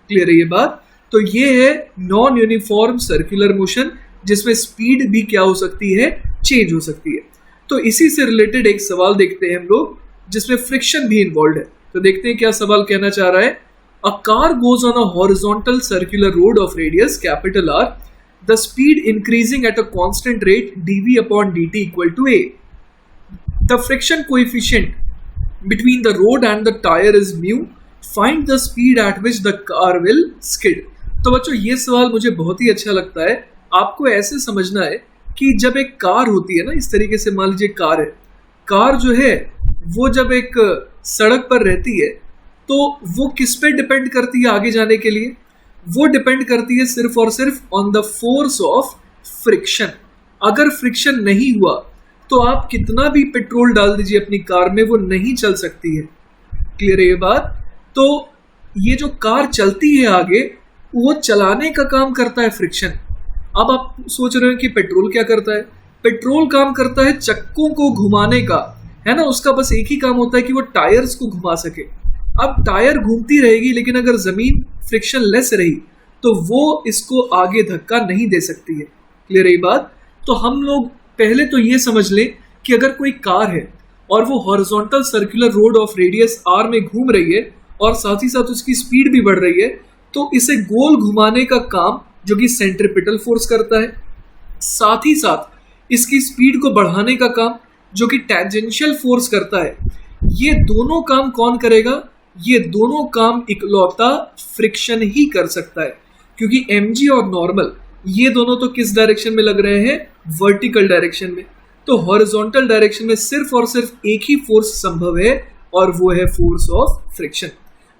क्लियर है ये बात। तो ये है नॉन यूनिफॉर्म सर्कुलर मोशन, जिसमें स्पीड भी क्या हो सकती है, चेंज हो सकती है। तो इसी से रिलेटेड एक सवाल देखते हैं हम लोग, जिसमें फ्रिक्शन भी इन्वॉल्व है। तो देखते हैं क्या सवाल कहना चाह रहा है। A car goes on a horizontal circular road of radius capital R, the speed increasing at a constant rate dv upon dt equal to a, the friction coefficient between the road and the tire is mu, find the speed at which the car will skid। तो बच्चों ये सवाल मुझे बहुत ही अच्छा लगता है। आपको ऐसे समझना है कि जब एक कार होती है ना, इस तरीके से मान लीजिए कार है, कार जो है वो जब एक सड़क पर रहती है तो वो किस पे डिपेंड करती है आगे जाने के लिए, वो डिपेंड करती है सिर्फ और सिर्फ on the force of friction. अगर फ्रिक्शन नहीं हुआ तो आप कितना भी पेट्रोल डाल दीजिए अपनी कार में, वो नहीं चल सकती है, क्लियर है ये बात। तो ये जो कार चलती है आगे, वो चलाने का काम करता है फ्रिक्शन। अब आप सोच रहे हो कि पेट्रोल क्या करता है, पेट्रोल काम करता है चक्कों को घुमाने का, है ना। उसका बस एक ही काम होता है कि वो टायर्स को घुमा सके। अब टायर घूमती रहेगी, लेकिन अगर जमीन फ्रिक्शन लेस रही तो वो इसको आगे धक्का नहीं दे सकती है, क्लियर है ये बात। तो हम लोग पहले तो ये समझ लें कि अगर कोई कार है और वो horizontal circular road of radius R में घूम रही है और साथ ही साथ उसकी स्पीड भी बढ़ रही है, तो इसे गोल घुमाने का काम जो कि सेंट्रीपिटल फोर्स करता है, साथ ही साथ इसकी स्पीड को बढ़ाने का काम जो कि टेंजेंशियल फोर्स करता है। ये दोनों काम कौन करेगा, ये दोनों काम इकलौता फ्रिक्शन ही कर सकता है, क्योंकि mg और नॉर्मल ये दोनों तो किस डायरेक्शन में लग रहे हैं, वर्टिकल डायरेक्शन में। तो हॉरिजॉन्टल डायरेक्शन में सिर्फ और सिर्फ एक ही फोर्स संभव है, और वो है फोर्स ऑफ फ्रिक्शन।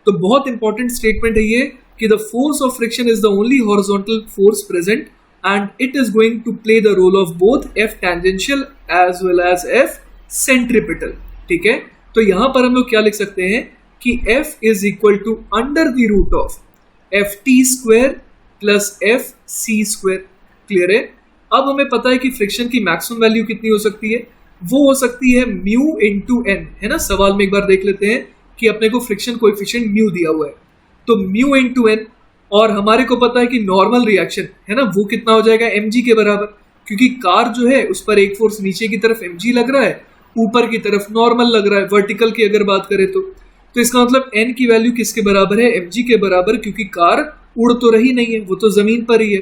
तो बहुत इंपॉर्टेंट स्टेटमेंट है ये कि the force of friction is the only horizontal force present and it is going to play the role of both F tangential as well as F centripetal, ठीक है। तो यहां पर हम लोग क्या लिख सकते हैं कि F is equal to under the root of F T square plus F C square, clear है। अब हमें पता है कि फ्रिक्शन की मैक्सिमम वैल्यू कितनी हो सकती है, वो हो सकती है म्यू इंटू एन, है ना। सवाल में एक बार देख लेते हैं कि अपने को फ्रिक्शन कोएफिशिएंट म्यू दिया हुआ है, तो म्यू इंटू एन, और हमारे को पता है कि नॉर्मल रिएक्शन है ना, वो कितना हो जाएगा mg के बराबर, क्योंकि कार जो है उस पर एक फोर्स नीचे की तरफ mg लग रहा है, ऊपर की तरफ नॉर्मल लग रहा है, वर्टिकल की अगर बात करें तो इसका मतलब n की वैल्यू किसके बराबर है, mg के बराबर, क्योंकि कार उड़ तो रही नहीं है, वो तो जमीन पर ही है।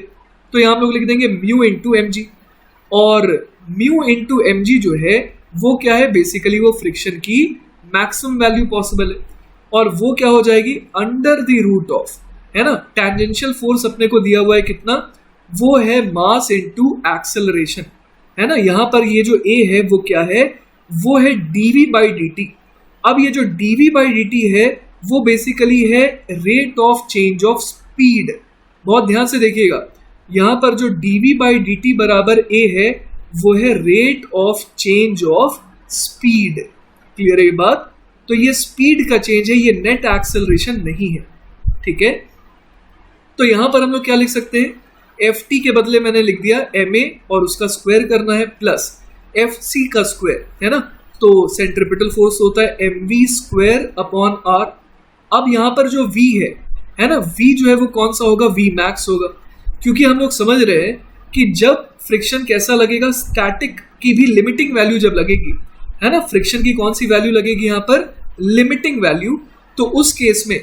तो यहाँ हम लोग लिख देंगे म्यू इंटू mg, और म्यू इंटू mg जो है वो क्या है, बेसिकली वो फ्रिक्शन की मैक्सिमम वैल्यू पॉसिबल है, और वो क्या हो जाएगी अंडर द रूट ऑफ, है ना, टेंजेंशियल फोर्स अपने को दिया हुआ है कितना, वो है मास इंटू एक्सेलरेशन, है ना। यहाँ पर ये जो a है वो क्या है, वो है dv बाई dt, अब ये जो dv बाई dt है वो बेसिकली है rate of change of speed. बहुत ध्यान से देखिएगा, यहां पर जो dv बाई dt बराबर a है वो है rate of change of speed. Clear है ये बात? तो ये स्पीड का चेंज है, ये नेट एक्सेलरेशन नहीं है। ठीक है, तो यहां पर हम लोग क्या लिख सकते हैं, ft के बदले मैंने लिख दिया ma और उसका स्क्वायर करना है प्लस fc का स्क्वायर, है ना। तो सेंट्रीपिटल फोर्स होता है mv स्क्वायर अपॉन r। अब यहां पर जो v है ना, v जो है वो कौन सा होगा, v मैक्स होगा, क्योंकि हम लोग समझ रहे हैं कि जब फ्रिक्शन कैसा लगेगा, स्टैटिक की भी लिमिटिंग वैल्यू जब लगेगी, है ना, फ्रिक्शन की कौन सी वैल्यू लगेगी यहाँ पर, लिमिटिंग वैल्यू। तो उस केस में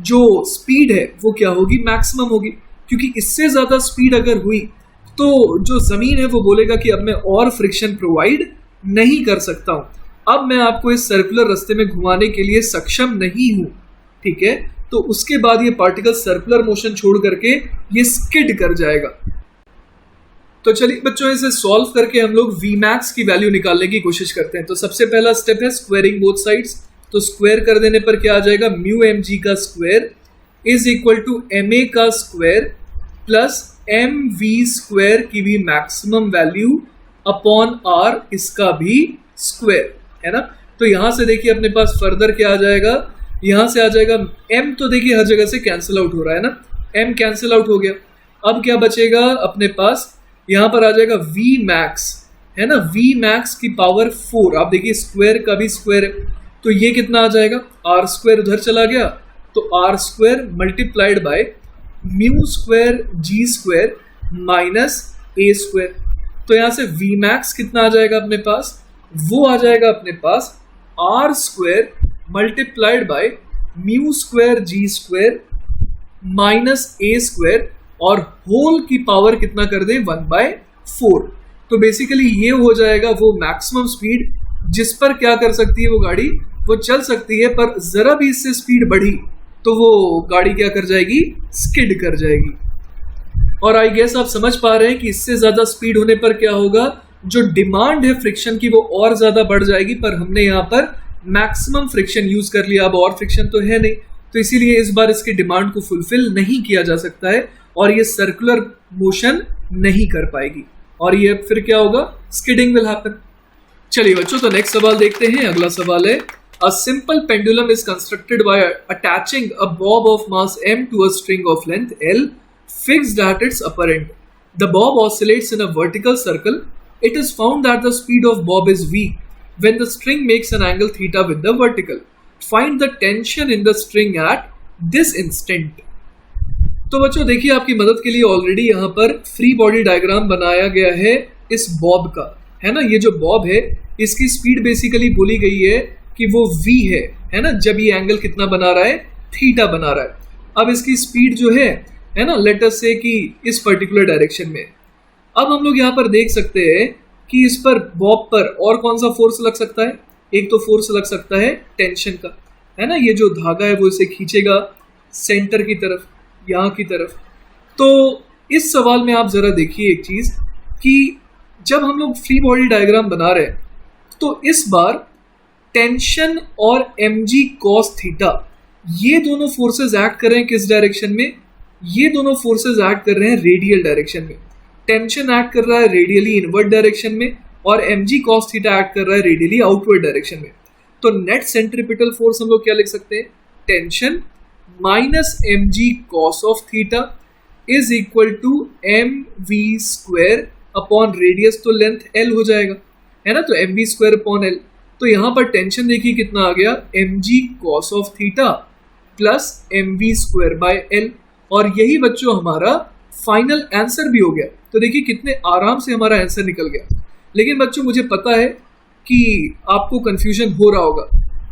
जो स्पीड है वो क्या होगी, मैक्सिमम होगी, क्योंकि इससे ज्यादा स्पीड अगर हुई तो जो जमीन है वो बोलेगा कि अब मैं और फ्रिक्शन प्रोवाइड नहीं कर सकता हूं, अब मैं आपको इस सर्कुलर रास्ते में घुमाने के लिए सक्षम नहीं हूं। ठीक है, तो उसके बाद ये पार्टिकल सर्कुलर मोशन छोड़ करके ये स्किड कर जाएगा। तो चलिए बच्चों, इसे सॉल्व करके हम लोग Vmax की वैल्यू निकालने की कोशिश करते हैं। तो सबसे पहला स्टेप है स्क्वायरिंग बोथ साइड्स। तो स्क्वायर कर देने पर क्या आ जाएगा, म्यू mg का square is equal to ma का स्क्वायर प्लस mv स्क्वायर की भी मैक्सिमम वैल्यू अपॉन r इसका भी स्क्वायर, है ना। तो यहां से देखिए अपने पास फर्दर क्या आ जाएगा, यहां से आ जाएगा m, तो देखिए हर जगह से कैंसिल आउट हो रहा है ना, m कैंसिल आउट हो गया। अब क्या बचेगा अपने पास, यहां पर आ जाएगा v मैक्स, है ना, v मैक्स की पावर 4। आप देखिए स्क्वायर का भी स्क्वायर है, तो ये कितना आ जाएगा, आर स्क्वायर उधर चला गया, तो R square multiplied by mu square G square minus A square. तो यहां से v मैक्स कितना आ जाएगा अपने पास, वो आ जाएगा अपने पास R square multiplied by mu square G square minus A square और होल की पावर कितना कर दें, 1/4। तो बेसिकली ये हो जाएगा वो मैक्सिमम स्पीड जिस पर क्या कर सकती है वो गाड़ी, वो चल सकती है, पर जरा भी इससे स्पीड बढ़ी तो वो गाड़ी क्या कर जाएगी, स्किड कर जाएगी। और आई गेस आप समझ पा रहे हैं कि इससे ज्यादा स्पीड होने पर क्या होगा, जो डिमांड है फ्रिक्शन की वो और ज्यादा बढ़ जाएगी, पर हमने यहाँ पर मैक्सिमम फ्रिक्शन यूज कर लिया, अब और फ्रिक्शन तो है नहीं, तो इसीलिए इस बार इसकी डिमांड को फुलफिल नहीं किया जा सकता है और ये सर्कुलर मोशन नहीं कर पाएगी, और ये फिर क्या होगा, स्किडिंग विल हैपन। चलिए बच्चों, तो नेक्स्ट सवाल देखते हैं। अगला सवाल है, a simple pendulum is constructed by attaching a bob of mass m to a string of length l fixed at its upper end. The bob oscillates in a vertical circle. It is found that the speed of bob is v when the string makes an angle theta with the vertical. Find the tension in the string at this instant. तो बच्चों देखिए, आपकी मदद के लिए already यहाँ पर free body diagram बनाया गया है इस बॉब का, है ना। ये जो बॉब है इसकी स्पीड बेसिकली बोली गई है कि वो v है ना, जब ये एंगल कितना बना रहा है, थीटा बना रहा है। अब इसकी स्पीड जो है ना, लेट अस से कि इस पर्टिकुलर डायरेक्शन में। अब हम लोग यहाँ पर देख सकते हैं कि इस पर बॉब पर और कौन सा फोर्स लग सकता है, एक तो फोर्स लग सकता है टेंशन का, है ना। ये जो धागा है वो इसे खींचेगा सेंटर की तरफ, यहाँ की तरफ। तो इस सवाल में आप जरा देखिए एक चीज कि जब हम लोग फ्री बॉडी डायग्राम बना रहे हैं तो इस बार टेंशन और mg cos थीटा ये दोनों फोर्सेस एक्ट कर रहे हैं किस डायरेक्शन में, ये दोनों फोर्सेस एक्ट कर रहे हैं रेडियल डायरेक्शन में। टेंशन एक्ट कर रहा है रेडियली इनवर्ड डायरेक्शन में और mg cos थीटा एक्ट कर रहा है रेडियली आउटवर्ड डायरेक्शन में। तो नेट सेंट्रीपिटल फोर्स हम लोग क्या लिख सकते हैं, tension minus mg cos of theta is equal to mv square upon radius, तो लेंथ l हो जाएगा, है ना। तो mv स्क्वायर अपॉन l। तो यहां पर टेंशन देखिए कितना आ गया, mg cos of theta plus mv square by l, और यही बच्चों हमारा फाइनल आंसर भी हो गया। तो देखिए कितने आराम से हमारा आंसर निकल गया। लेकिन बच्चों मुझे पता है कि आपको कंफ्यूजन हो रहा होगा,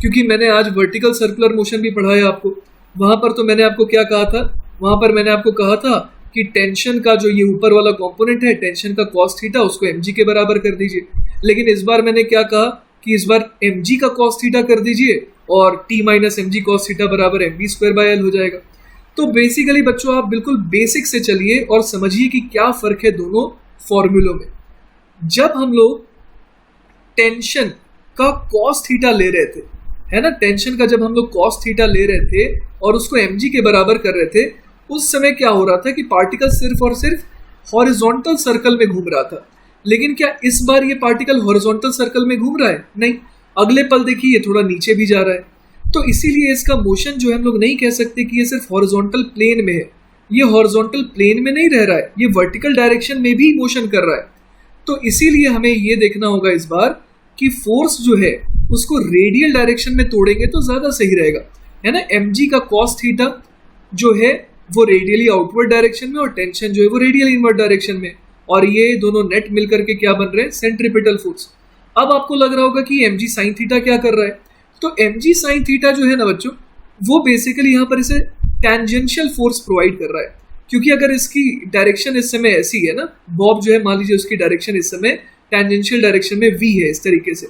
क्योंकि मैंने आज वर्टिकल सर्कुलर मोशन भी पढ़ाया आपको। वहां पर तो मैंने आपको क्या कहा था, वहां पर मैंने आपको कहा था कि टेंशन का जो ये ऊपर वाला कंपोनेंट है टेंशन का cos थीटा, उसको mg के बराबर कर दीजिए। लेकिन इस बार मैंने क्या कहा कि इस बार mg का cos थीटा कर दीजिए और t minus mg cos theta बराबर mv स्क्वायर बाय l हो जाएगा। तो बेसिकली बच्चों आप बिल्कुल बेसिक से चलिए और समझिए कि क्या फर्क है दोनों फॉर्मूलों में। जब हम लोग टेंशन का cos थीटा ले रहे थे, है ना। टेंशन का जब हम लोग cos थीटा ले रहे थे और उसको mg के बराबर कर रहे थे, उस समय क्या हो रहा था कि पार्टिकल सिर्फ और सिर्फ हॉरिजॉन्टल सर्कल में घूम रहा था। लेकिन क्या इस बार ये पार्टिकल हॉरिजॉन्टल सर्कल में घूम रहा है? नहीं, अगले पल देखिए ये थोड़ा नीचे भी जा रहा है। तो इसीलिए इसका मोशन जो है हम लोग नहीं कह सकते कि ये सिर्फ हॉरिजॉन्टल प्लेन में है। ये हॉरिजॉन्टल प्लेन में नहीं रह रहा है, ये वर्टिकल डायरेक्शन में भी मोशन कर रहा है। तो इसीलिए हमें ये देखना होगा इस बार कि फोर्स जो है उसको रेडियल डायरेक्शन में तोड़ेंगे तो ज्यादा सही रहेगा, है ना। mg का cos थीटा जो है वो रेडियली आउटवर्ड डायरेक्शन में और टेंशन जो है वो रेडियल इनवर्ड डायरेक्शन में, और ये दोनों नेट मिलकर के क्या बन रहे हैं? Centripetal force. अब आपको लग रहा होगा कि mg sin थीटा क्या कर रहा है। तो mg sin थीटा जो है ना बच्चों, वो बेसिकली यहाँ पर इसे टेंजेंशियल फोर्स प्रोवाइड कर रहा है, क्योंकि अगर इसकी डायरेक्शन इस समय ऐसी है ना, बॉब जो है मान लीजिए उसकी डायरेक्शन इस समय टेंजेंशियल डायरेक्शन में v है इस तरीके से,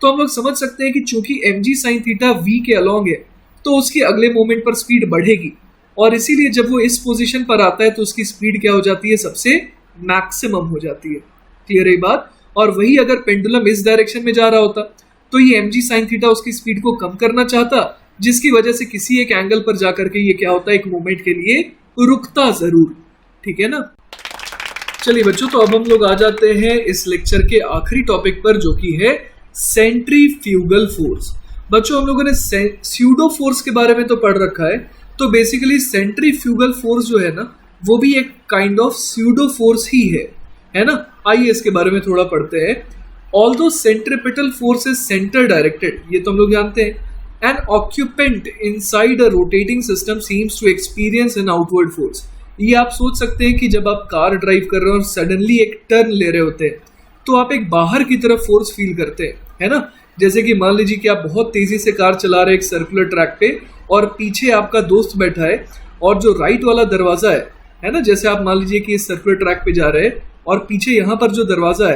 तो हम लोग समझ सकते हैं कि चूंकि mg sin थीटा v के अलॉन्ग है तो उसकी अगले मोमेंट पर स्पीड बढ़ेगी, और इसीलिए जब वो इस पोजीशन पर आता है तो उसकी स्पीड क्या हो जाती है? सबसे मैक्सिमम हो जाती है। क्लियर है बात। और वही अगर पेंडुलम इस डायरेक्शन में जा रहा होता तो ये mg sin थीटा उसकी स्पीड को कम करना चाहता, जिसकी वजह से किसी एक एंगल पर जाकर के ये क्या होता है? एक मोमेंट के लिए रुकता जरूर। ठीक है ना। चलिए बच्चों, तो अब हम लोग आ जाते हैं इस लेक्चर के आखिरी टॉपिक पर, जो कि है सेंट्रीफ्यूगल फोर्स। बच्चों हम लोगों ने स्यूडो फोर्स के बारे में तो पढ़ रखा है, तो बेसिकली सेंट्रीफ्यूगल फोर्स जो है ना वो भी एक काइंड ऑफ स्यूडो फोर्स ही है ना। आइए इसके बारे में थोड़ा पढ़ते हैं। Although centripetal force is centre directed, ये तो हम लोग जानते हैं, an occupant inside a rotating system seems to experience an outward force. ये आप सोच सकते हैं कि जब आप कार ड्राइव कर रहे हो और सडनली एक टर्न ले रहे होते हैं तो आप एक बाहर की तरफ फोर्स फील करते हैं, है ना। जैसे कि मान लीजिए कि आप बहुत तेजी से कार चला रहे हैं एक सर्कुलर ट्रैक पे, और पीछे आपका दोस्त बैठा है, और जो राइट वाला दरवाजा है ना, जैसे आप मान लीजिए कि इस सर्कुलर ट्रैक पे जा रहे हैं और पीछे यहाँ पर जो दरवाजा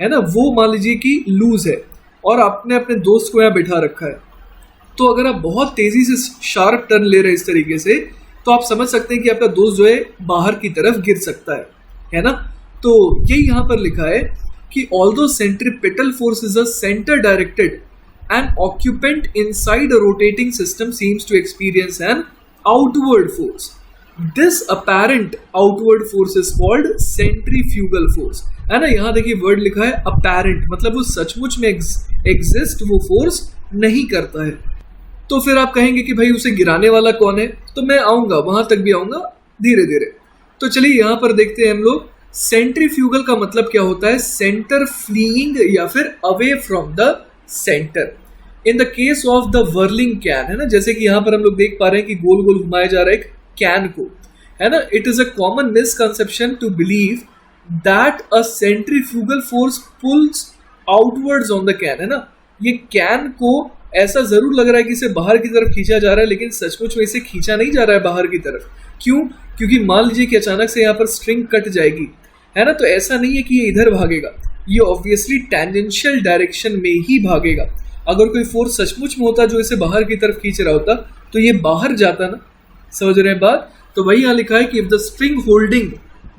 है ना, वो मान लीजिए कि लूज है और आपने अपने दोस्त को यहाँ बैठा रखा है। तो अगर आप बहुत तेजी से शार्प टर्न ले रहे हैं इस तरीके से, तो आप समझ सकते हैं कि आपका दोस्त जो है बाहर की तरफ गिर सकता है ना। तो यही यहाँ पर लिखा है कि although centripetal force is a centre directed an occupant inside a rotating system seems to experience an outward force, this apparent outward force is called centrifugal force, है ना। यहाँ देखिए वर्ड लिखा है अपैरेंट, मतलब वो सचमुच में एग्जिस्ट वो फोर्स नहीं करता है। तो फिर आप कहेंगे कि भाई उसे गिराने वाला कौन है, तो मैं आऊंगा, वहां तक भी आऊंगा धीरे धीरे। तो चलिए यहाँ पर देखते हैं हम लोग सेंट्रीफ्यूगल का मतलब क्या होता है। सेंटर फ्लीइंग या फिर away from the centre. In the case of the whirling can, है ना, जैसे कि यहाँ पर हम लोग देख पा रहे हैं कि गोल गोल घुमाया जा रहा है एक कैन को, है ना। It is a common misconception to believe that a centrifugal force pulls outwards on the can, है ना। ये कैन को ऐसा जरूर लग रहा है कि इसे बाहर की तरफ खींचा जा रहा है, लेकिन सचमुच में इसे खींचा नहीं जा रहा है बाहर की तरफ। क्यों? क्योंकि मान लीजिए कि अचानक से यहाँ पर स्ट्रिंग कट जाएगी, है ना, तो ऐसा नहीं है कि ये इधर भागेगा, ये ऑब्वियसली टेंजेंशियल डायरेक्शन में ही भागेगा। अगर कोई फोर्स सचमुच में होता जो इसे बाहर की तरफ खींच रहा होता तो ये बाहर जाता ना। समझ रहे हैं बात। तो वही यहाँ लिखा है कि if the string holding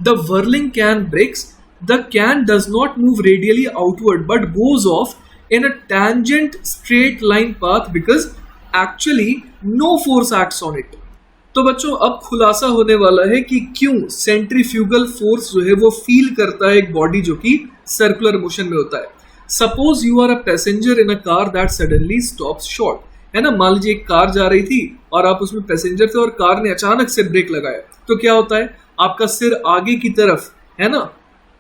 the whirling can breaks, the can does not move radially outward but goes off in a tangent straight line path because actually no force acts on it। तो बच्चों अब खुलासा होने वाला है कि क्यों centrifugal force जो है वो फील करता है एक बॉडी जो कि सर्कुलर मोशन में होता है। Suppose you are a passenger in a car that suddenly stops short, है ना। मान लीजिए एक कार जा रही थी और आप उसमें पैसेंजर थे और कार ने अचानक से ब्रेक लगाया, तो क्या होता है? आपका सिर आगे की तरफ, है ना,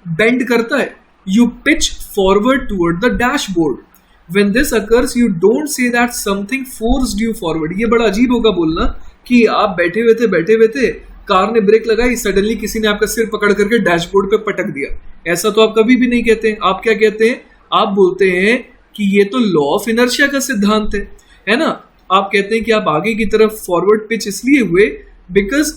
बेंड करता है। You pitch forward toward the dashboard. When this occurs, you don't say that something forced you forward. ये बड़ा अजीब होगा बोलना कि आप बैठे हुए थे, कार ने ब्रेक लगाई, सडनली किसी ने आपका सिर पकड़ करके डैशबोर्ड पे पटक दिया। ऐसा तो आप कभी भी नहीं कहते हैं। आप क्या कहते हैं? आप बोलते हैं कि ये तो लॉ ऑफ इनर्शिया का सिद्धांत है ना। आप कहते हैं कि आप आगे की तरफ फॉरवर्ड पिच इसलिए हुए because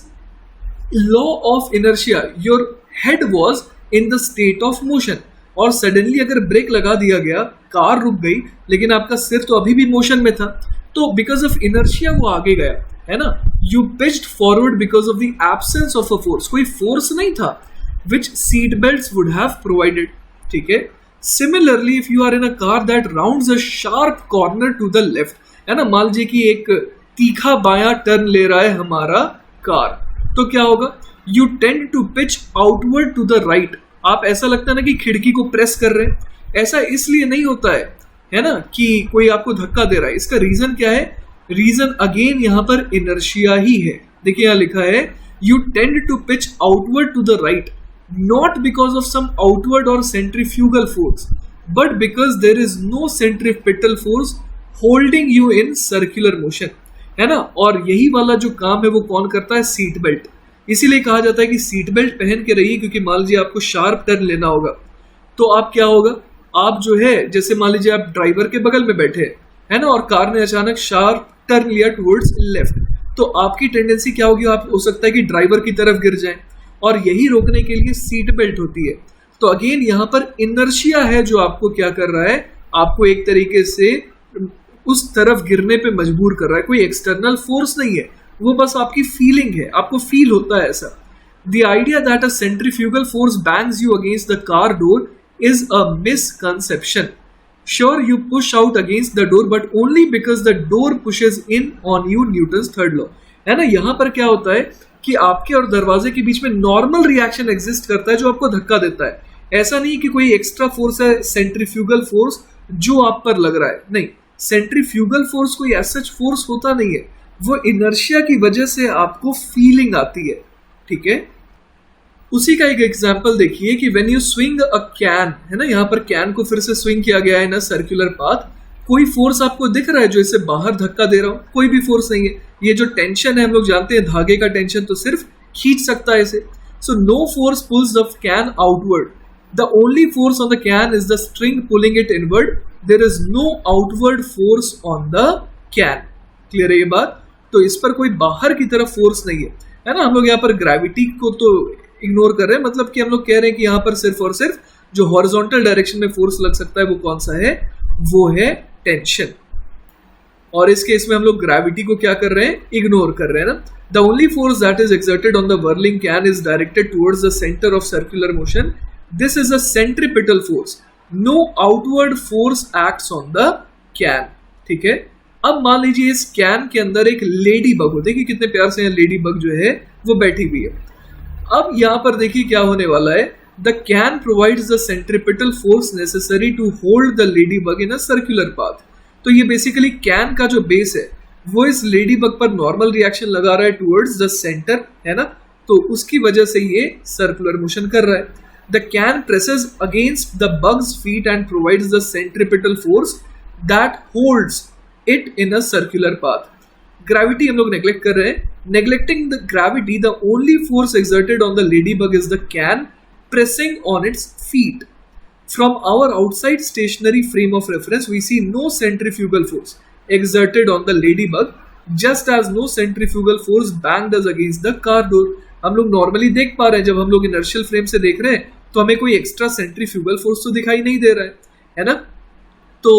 law of inertia, your head was in the state of motion, और सडनली अगर ब्रेक लगा दिया गया, कार रुक गई, लेकिन आपका सिर तो अभी भी मोशन में था, तो बिकॉज ऑफ इनर्शिया वो आगे गया, है ना। You pitched forward because of the absence of a force, कोई फोर्स नहीं था which seat belts would have provided. ठीक है। Similarly if you are in a car that rounds a sharp corner to the left, है ना, मान लीजिए कि एक तीखा बायां टर्न ले रहा है हमारा कार, तो क्या होगा, you tend to pitch outward to the right. आप ऐसा लगता है ना कि खिड़की को प्रेस कर रहे हैं, ऐसा इसलिए नहीं होता है ना, कि कोई आपको धक्का दे रहा है। इसका रीजन क्या है, रीजन अगेन यहां पर इनर्शिया ही है। देखिए यहां लिखा है you tend to pitch outward to the right not because of some outward or centrifugal force but because there is no centripetal force holding you in circular motion, है ना। और यही वाला जो काम है वो कौन करता है, सीट बेल्ट। इसीलिए कहा जाता है कि सीट बेल्ट पहन के रहिए, क्योंकि मान लीजिए आपको शार्प टर्न लेना होगा तो आप क्या होगा, आप जो है जैसे मान लीजिए आप ड्राइवर के बगल में बैठे है ना, और कार ने अचानक शार्प टर्न लिया टुवर्ड्स लेफ्ट, तो आपकी टेंडेंसी क्या होगी, आप हो सकता है कि ड्राइवर की तरफ गिर जाए, और यही रोकने के लिए सीट बेल्ट होती है। तो अगेन यहाँ पर इनर्शिया है जो आपको क्या कर रहा है, आपको एक तरीके से उस तरफ गिरने पे मजबूर कर रहा है, कोई एक्सटर्नल फोर्स नहीं है, वो बस आपकी फीलिंग है, आपको फील होता है ऐसा। The idea that a centrifugal force bangs you against the car door is a misconception. Sure, you push out against the door, but only because the door pushes in on you Newton's third law. है ना, यहाँ पर क्या होता है कि आपके और दरवाजे के बीच में नॉर्मल रिएक्शन एग्जिस्ट करता है जो आपको धक्का देता है। ऐसा नहीं कि कोई एक्स्ट्रा फोर्स है सेंट्रीफ्यूगल फोर्स जो आप पर लग रहा है, नहीं, सेंट्रीफ्यूगल फोर्स कोई ऐसा फोर्स होता नहीं है, वो इनर्शिया की वजह से आपको फीलिंग आती है, ठीक है। उसी का एक एग्जांपल देखिए कि when you swing a can, है ना, यहाँ पर कैन को फिर से स्विंग किया गया है ना सर्कुलर पाथ, कोई फोर्स आपको दिख रहा है जो इसे बाहर धक्का दे रहा हूं, कोई भी फोर्स नहीं है। ये जो टेंशन है, हम लोग जानते हैं धागे का टेंशन तो सिर्फ खींच सकता है इसे। So no force pulls the can outward, the only force on the can is the string pulling it inward, there is no outward force on the can. Clear है ये बात, तो इस पर कोई बाहर की तरफ फोर्स नहीं है ना। हम लोग यहाँ पर ग्रेविटी को तो इग्नोर कर रहे हैं, मतलब कि हम लोग कह रहे हैं कि यहाँ पर सिर्फ और सिर्फ जो हॉरिजॉन्टल डायरेक्शन में फोर्स लग सकता है वो कौन सा है, वो है टेंशन। और इस केस में हम लोग ग्रेविटी को क्या कर रहे हैं, इग्नोर कर रहे हैं ना। The only force that is exerted on the whirling can is directed towards the centre of circular motion, this is a centripetal force, no outward force acts on the can, ठीक है। अब मान लीजिए इस कैन के अंदर एक lady bug हो, देखिए कितने प्यार से लेडी बग जो है वो बैठी हुई है। अब यहाँ पर देखिए क्या होने वाला है, the can provides the centripetal force necessary to hold the lady bug in a circular path. तो ये बेसिकली कैन का जो बेस है वो इस लेडी बग पर नॉर्मल रिएक्शन लगा रहा है टुवर्ड्स द सेंटर, है ना, तो उसकी वजह से ये सर्कुलर मोशन कर रहा है। The can presses against the bugs feet and provides the centripetal force that holds it in a circular path. Gravity हम लोग नेग्लेक्ट कर रहे हैं। Neglecting the gravity, the only force exerted on the ladybug is the can pressing on its feet. From our outside stationary frame of reference, we see no centrifugal force exerted on the ladybug, just as no centrifugal force banged us against the car door. हम लोग normally देख पा रहे हैं, जब हम लोग inertial frame से देख रहे हैं तो हमें कोई एक्स्ट्रा सेंट्रीफ्यूगल फोर्स तो दिखाई नहीं दे रहा है ना। तो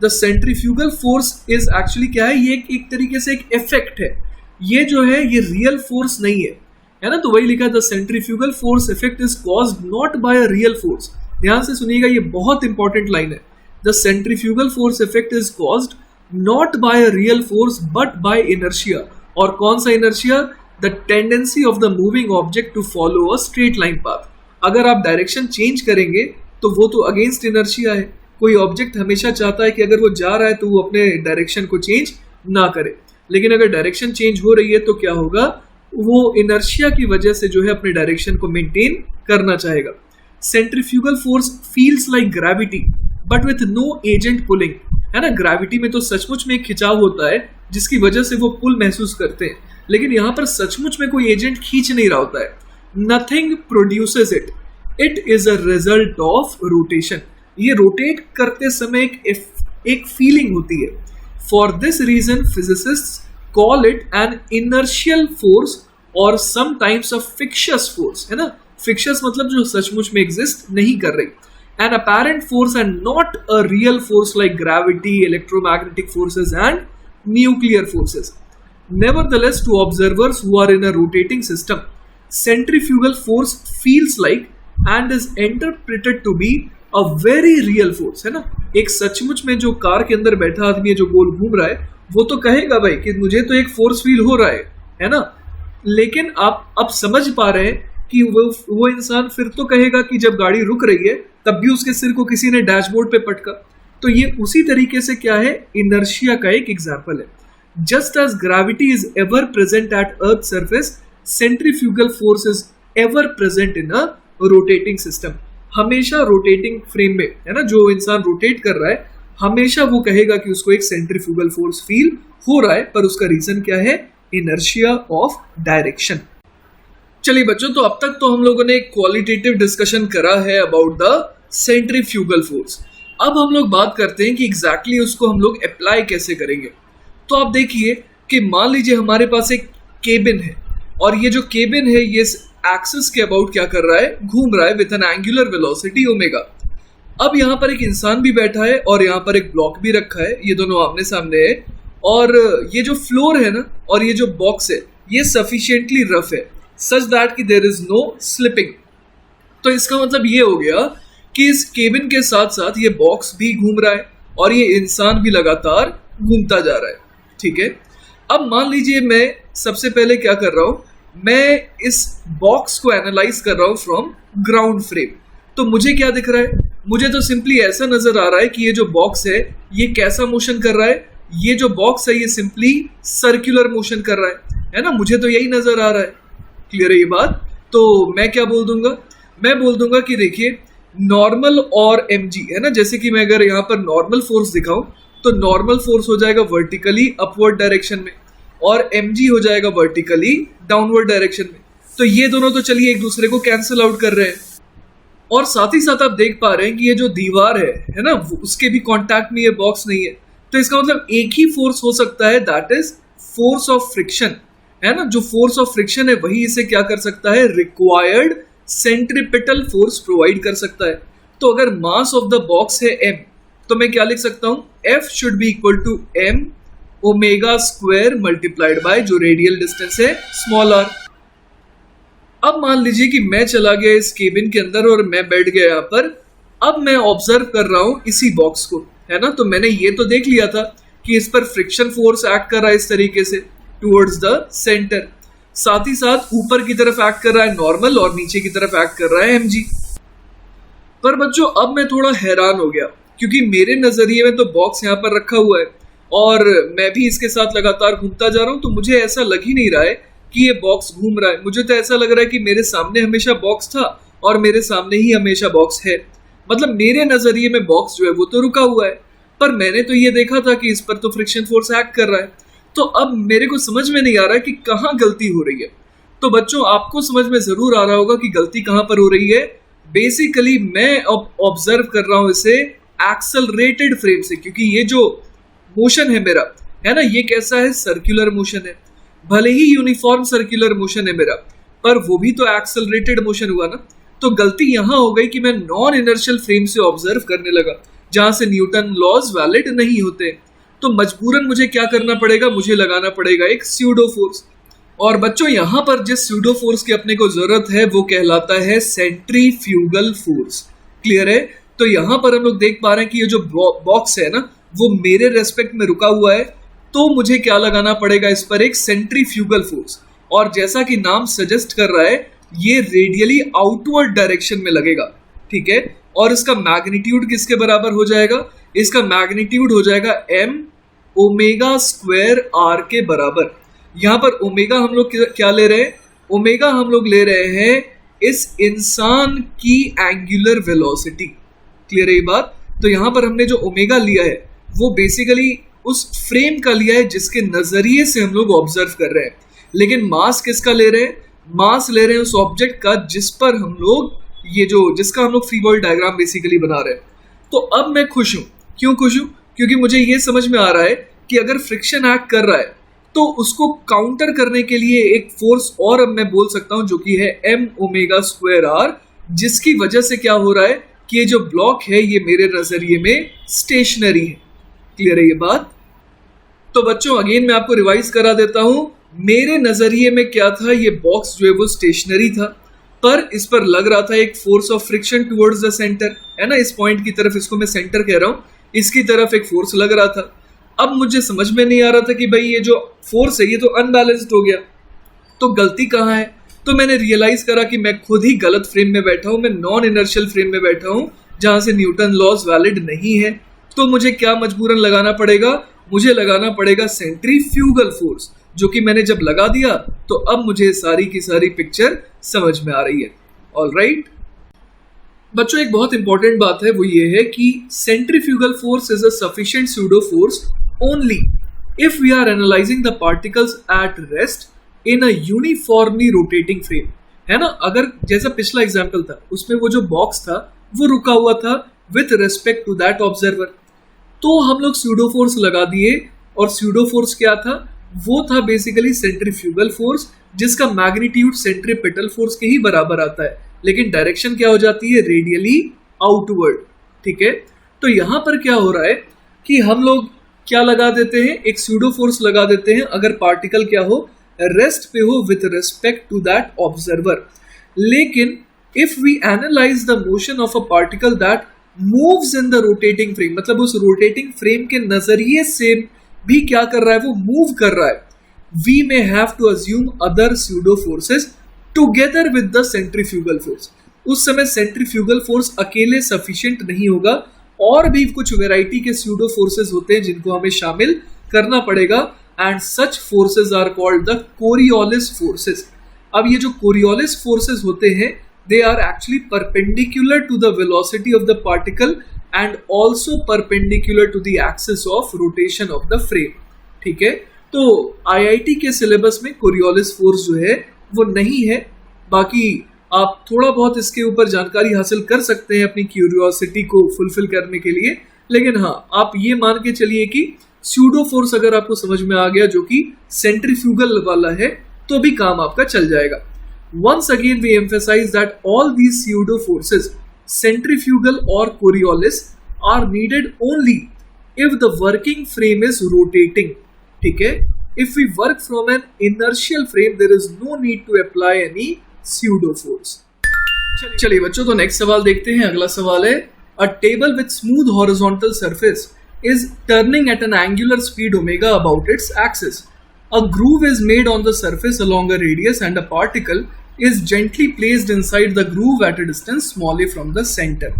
the centrifugal force is actually क्या है, ये एक तरीके से एक इफेक्ट है, ये जो है ये रियल फोर्स नहीं है ना। तो वही लिखा, the centrifugal force effect is caused not by a real force. ध्यान से सुनिएगा, ये बहुत इंपॉर्टेंट लाइन है। The centrifugal force effect is caused not by a real force but by inertia. और कौन सा inertia, the tendency of the moving object to follow a straight line path. अगर आप डायरेक्शन चेंज करेंगे तो वो तो अगेंस्ट इनर्शिया है। कोई ऑब्जेक्ट हमेशा चाहता है कि अगर वो जा रहा है तो वो अपने डायरेक्शन को चेंज ना करे, लेकिन अगर डायरेक्शन चेंज हो रही है तो क्या होगा, वो इनर्शिया की वजह से जो है अपने डायरेक्शन को मेंटेन करना चाहेगा। Centrifugal force feels like gravity but with no agent pulling, है ना। ग्रेविटी में तो सचमुच में एक खिंचाव होता है जिसकी वजह से वो पुल महसूस करते हैं, लेकिन यहाँ पर सचमुच में कोई एजेंट खींच नहीं रहा होता है। Nothing produces it, it is a result of rotation. ये रोटेट करते समय एक फीलिंग होती है। For this reason, physicists call it an inertial force or sometimes a fictitious force, है ना। fictitious मतलब जो सचमुच में exist नहीं कर रही, an apparent force and not a real force like gravity, electromagnetic forces and nuclear forces. Nevertheless, to observers who are in a rotating system, centrifugal force feels like and is interpreted to be a very real force, है ना। एक सचमुच में जो car के अंदर बैठा आदमी है जो गोल घूम रहा है, वो तो कहेगा भाई कि मुझे तो एक फोर्स फील हो रहा है ना। लेकिन आप अब समझ पा रहे हैं कि वो इंसान फिर तो कहेगा कि जब गाड़ी रुक रही है तब भी उसके सिर को किसी ने डैशबोर्ड पे पटका। तो ये उसी तरीके से क्या है, इनर्शिया का एक एग्जाम्पल है। Just as gravity is ever present at earth surface, centrifugal force is ever present in a rotating system. हमेशा रोटेटिंग फ्रेम में, है ना, जो इंसान रोटेट कर रहा है हमेशा वो कहेगा कि उसको एक सेंट्रीफ्यूगल फोर्स फील हो रहा है, पर उसका रीजन क्या है, इनर्शिया ऑफ डायरेक्शन। चलिए बच्चों, तो अब तक तो हम लोगों ने एक क्वालिटेटिव डिस्कशन करा है अबाउट द सेंट्रीफ्यूगल फोर्स। अब हम लोग बात करते हैं कि एग्जैक्टली उसको हम लोग अप्लाई कैसे करेंगे। तो आप देखिए कि मान लीजिए हमारे पास एक केबिन है, और ये जो केबिन है ये एक्सिस के अबाउट क्या कर रहा है, घूम रहा है with N angular velocity omega. अब यहाँ पर एक इंसान भी बैठा है और यहाँ पर एक ब्लॉक भी रखा है, ये दोनों आमने सामने है, और ये जो फ्लोर है ना और ये जो बॉक्स है ये सफिशिएंटली रफ है सच दैट कि देयर इज नो स्लिपिंग। तो इसका मतलब ये हो गया कि इस केबिन के साथ साथ ये बॉक्स भी घूम रहा है और ये इंसान भी लगातार घूमता जा रहा है। ठीक है, अब मान लीजिए मैं सबसे पहले क्या कर रहा हूँ, मैं इस बॉक्स को एनालाइज कर रहा हूँ फ्रॉम ग्राउंड फ्रेम। तो मुझे क्या दिख रहा है, मुझे तो सिंपली ऐसा नजर आ रहा है कि ये जो बॉक्स है ये कैसा मोशन कर रहा है, ये जो बॉक्स है ये सिंपली सर्कुलर मोशन कर रहा है ना, मुझे तो यही नजर आ रहा है। क्लियर है ये बात। तो मैं क्या बोल दूंगा, मैं बोल दूंगा कि देखिए नॉर्मल और mg है ना, जैसे कि मैं अगर यहाँ पर नॉर्मल फोर्स दिखाऊं तो नॉर्मल फोर्स हो जाएगा वर्टिकली अपवर्ड डायरेक्शन में और mg हो जाएगा वर्टिकली डाउनवर्ड डायरेक्शन में। तो ये दोनों तो चलिए एक दूसरे को कैंसिल आउट कर रहे हैं, और साथ ही साथ आप देख पा रहे हैं कि ये जो दीवार है ना, उसके भी कांटेक्ट में ये बॉक्स नहीं है। तो इसका मतलब एक ही फोर्स हो सकता है, that is force of friction, है ना। जो फोर्स ऑफ फ्रिक्शन है वही इसे क्या कर सकता है, रिक्वायर्ड सेंट्रीपिटल फोर्स प्रोवाइड कर सकता है। तो अगर मास ऑफ द बॉक्स है m, तो मैं क्या लिख सकता हूं, F should be equal to m omega square multiplied by जो रेडियल डिस्टेंस है स्मॉल r। अब मान लीजिए कि मैं चला गया इस केबिन के अंदर और मैं बैठ गया यहाँ पर। अब मैं ऑब्जर्व कर रहा हूँ इसी बॉक्स को, है ना। तो मैंने ये तो देख लिया था कि इस पर फ्रिक्शन फोर्स एक्ट कर रहा है इस तरीके से टुवर्ड्स द सेंटर, साथ ही साथ ऊपर की तरफ एक्ट कर रहा है नॉर्मल और नीचे की तरफ एक्ट कर रहा है mg। पर बच्चों अब मैं थोड़ा हैरान हो गया, क्योंकि मेरे नजरिए में तो बॉक्स यहाँ पर रखा हुआ है और मैं भी इसके साथ लगातार घूमता जा रहा हूँ, तो मुझे ऐसा लग ही नहीं रहा है कि ये बॉक्स घूम रहा है। मुझे तो ऐसा लग रहा है कि मेरे सामने हमेशा बॉक्स था और मेरे सामने ही हमेशा बॉक्स है। मतलब मेरे नजरिए में बॉक्स जो है वो तो रुका हुआ है, पर मैंने तो ये देखा था कि इस पर तो फ्रिक्शन फोर्स एक्ट कर रहा है। तो अब मेरे को समझ में नहीं आ रहा है कि कहाँ गलती हो रही है। तो बच्चों आपको समझ में जरूर आ रहा होगा कि गलती कहाँ पर हो रही है। बेसिकली मैं अब ऑब्जर्व कर रहा हूँ इसे एक्सेलरेटेड फ्रेम से, क्योंकि ये जो मोशन है मेरा, है ना, ये कैसा है, सर्कुलर मोशन है। भले ही यूनिफॉर्म सर्कुलर मोशन है मेरा, पर वो भी तो एक्सेलरेटेड मोशन हुआ ना। तो गलती यहां हो गई कि मैं नॉन इनर्शियल फ्रेम से ऑब्जर्व करने लगा, जहां से न्यूटन लॉज वैलिड नहीं होते। तो मजबूरन मुझे क्या करना पड़ेगा, मुझे लगाना पड़ेगा एक स्यूडो फोर्स। और बच्चों यहाँ पर जिस स्यूडो फोर्स की अपने को जरूरत है वो कहलाता है सेंट्रीफ्यूगल फोर्स। क्लियर है। तो यहाँ पर हम लोग देख पा रहे हैं कि ये जो बॉक्स है ना वो मेरे रेस्पेक्ट में रुका हुआ है, तो मुझे क्या लगाना पड़ेगा, इस पर एक सेंट्रीफ्यूगल फोर्स। और जैसा कि नाम सजेस्ट कर रहा है ये रेडियली आउटवर्ड डायरेक्शन में लगेगा। ठीक है, और इसका मैग्नीट्यूड किसके बराबर हो जाएगा, इसका मैग्नीट्यूड हो जाएगा m ओमेगा स्क्वायर r के बराबर। यहाँ पर ओमेगा हम लोग क्या ले रहे हैं, ओमेगा हम लोग ले रहे हैं इस इंसान की एंगुलर वेलोसिटी। क्लियर है ये बात। तो यहाँ पर हमने जो ओमेगा लिया है वो बेसिकली उस फ्रेम का लिया है जिसके नजरिए से हम लोग ऑब्जर्व कर रहे हैं, लेकिन मास किसका ले रहे हैं, मास ले रहे हैं उस ऑब्जेक्ट का जिस पर हम लोग ये जो जिसका हम लोग फ्री बॉडी डायग्राम बेसिकली बना रहे हैं। तो अब मैं खुश हूं। क्यों खुश हूं, क्योंकि मुझे ये समझ में आ रहा है कि अगर फ्रिक्शन एक्ट कर रहा है तो उसको काउंटर करने के लिए एक फोर्स और अब मैं बोल सकता हूं जो कि है m ओमेगा स्क्वायर r, जिसकी वजह से क्या हो रहा है कि ये जो ब्लॉक है ये मेरे नजरिए में स्टेशनरी है। क्लियर है ये बात। तो बच्चों अगेन मैं आपको रिवाइज करा देता हूं, मेरे नजरिए में क्या था, ये बॉक्स जो है वो स्टेशनरी था, पर इस पर लग रहा था एक force of friction towards the centre, है ना। इस पॉइंट की तरफ, इसको मैं सेंटर कह रहा हूं, इसकी तरफ एक फोर्स लग रहा था। अब मुझे समझ में नहीं आ रहा था कि भाई ये जो फोर्स है ये तो अनबैलेंस्ड हो गया, तो गलती कहाँ है। तो मैंने रियलाइज करा कि मैं खुद ही गलत फ्रेम में बैठा हूं, मैं नॉन इनर्शियल फ्रेम में बैठा हूं जहां से न्यूटन लॉज वैलिड नहीं है। तो मुझे क्या मजबूरन लगाना पड़ेगा, मुझे लगाना पड़ेगा सेंट्रीफ्यूगल फोर्स, जो कि मैंने जब लगा दिया तो अब मुझे सारी की सारी पिक्चर समझ में आ रही है। ऑलराइट बच्चों, एक बहुत इंपॉर्टेंट बात है, वो ये है कि centrifugal force is a sufficient pseudo force only if we are analysing the particles at rest in a uniformly rotating frame. है ना, अगर जैसा पिछला एग्जांपल था उसमें वो जो बॉक्स था वो रुका हुआ था with respect to that observer, तो हम लोग स्यूडो फोर्स लगा दिए। और स्यूडो फोर्स क्या था, वो था बेसिकली सेंट्रीफ्यूगल फोर्स, जिसका मैग्नीट्यूड सेंट्रीपिटल फोर्स के ही बराबर आता है, लेकिन डायरेक्शन क्या हो जाती है, रेडियली आउटवर्ड। ठीक है, तो यहां पर क्या हो रहा है कि हम लोग क्या लगा देते हैं, एक स्यूडो फोर्स लगा देते हैं अगर पार्टिकल क्या हो, रेस्ट पे हो with respect to that observer. लेकिन if we analyze the motion of a particle that moves in the rotating frame, मतलब उस रोटेटिंग फ्रेम के नजरिए से भी क्या कर रहा है, वो मूव कर रहा है, we may have to assume other pseudo forces together with the centrifugal force. उस समय सेंट्रीफ्यूगल फोर्स अकेले सफिशिएंट नहीं होगा, और भी कुछ वैरायटी के स्यूडो फोर्सेस होते हैं जिनको हमें शामिल करना पड़ेगा, and such forces are called the Coriolis forces. अब ये जो कोरियोलिस फोर्सेस होते हैं, they are actually perpendicular to the velocity of the particle and also perpendicular to the axis of rotation of the frame। ठीक है, तो IIT के syllabus में कोरियोलिस फोर्स जो है वो नहीं है, बाकी आप थोड़ा बहुत इसके ऊपर जानकारी हासिल कर सकते हैं अपनी क्यूरियोसिटी को फुलफिल करने के लिए। लेकिन हाँ, आप ये मान के चलिए कि स्यूडो फोर्स अगर आपको समझ में आ गया जो कि सेंट्रीफ्यूगल वाला है, तो भी काम आपका चल जाएगा। Once again, we emphasize that all these pseudo forces, centrifugal or Coriolis, are needed only if the working frame is rotating. ठीक है? If we work from an inertial frame, there is no need to apply any pseudo force. चलिए बच्चों, तो next सवाल देखते हैं। अगला सवाल है, a table with smooth horizontal surface is turning at an angular speed omega about its axis. A groove is made on the surface along a radius and a particle is gently placed inside the groove at a distance small a from the center.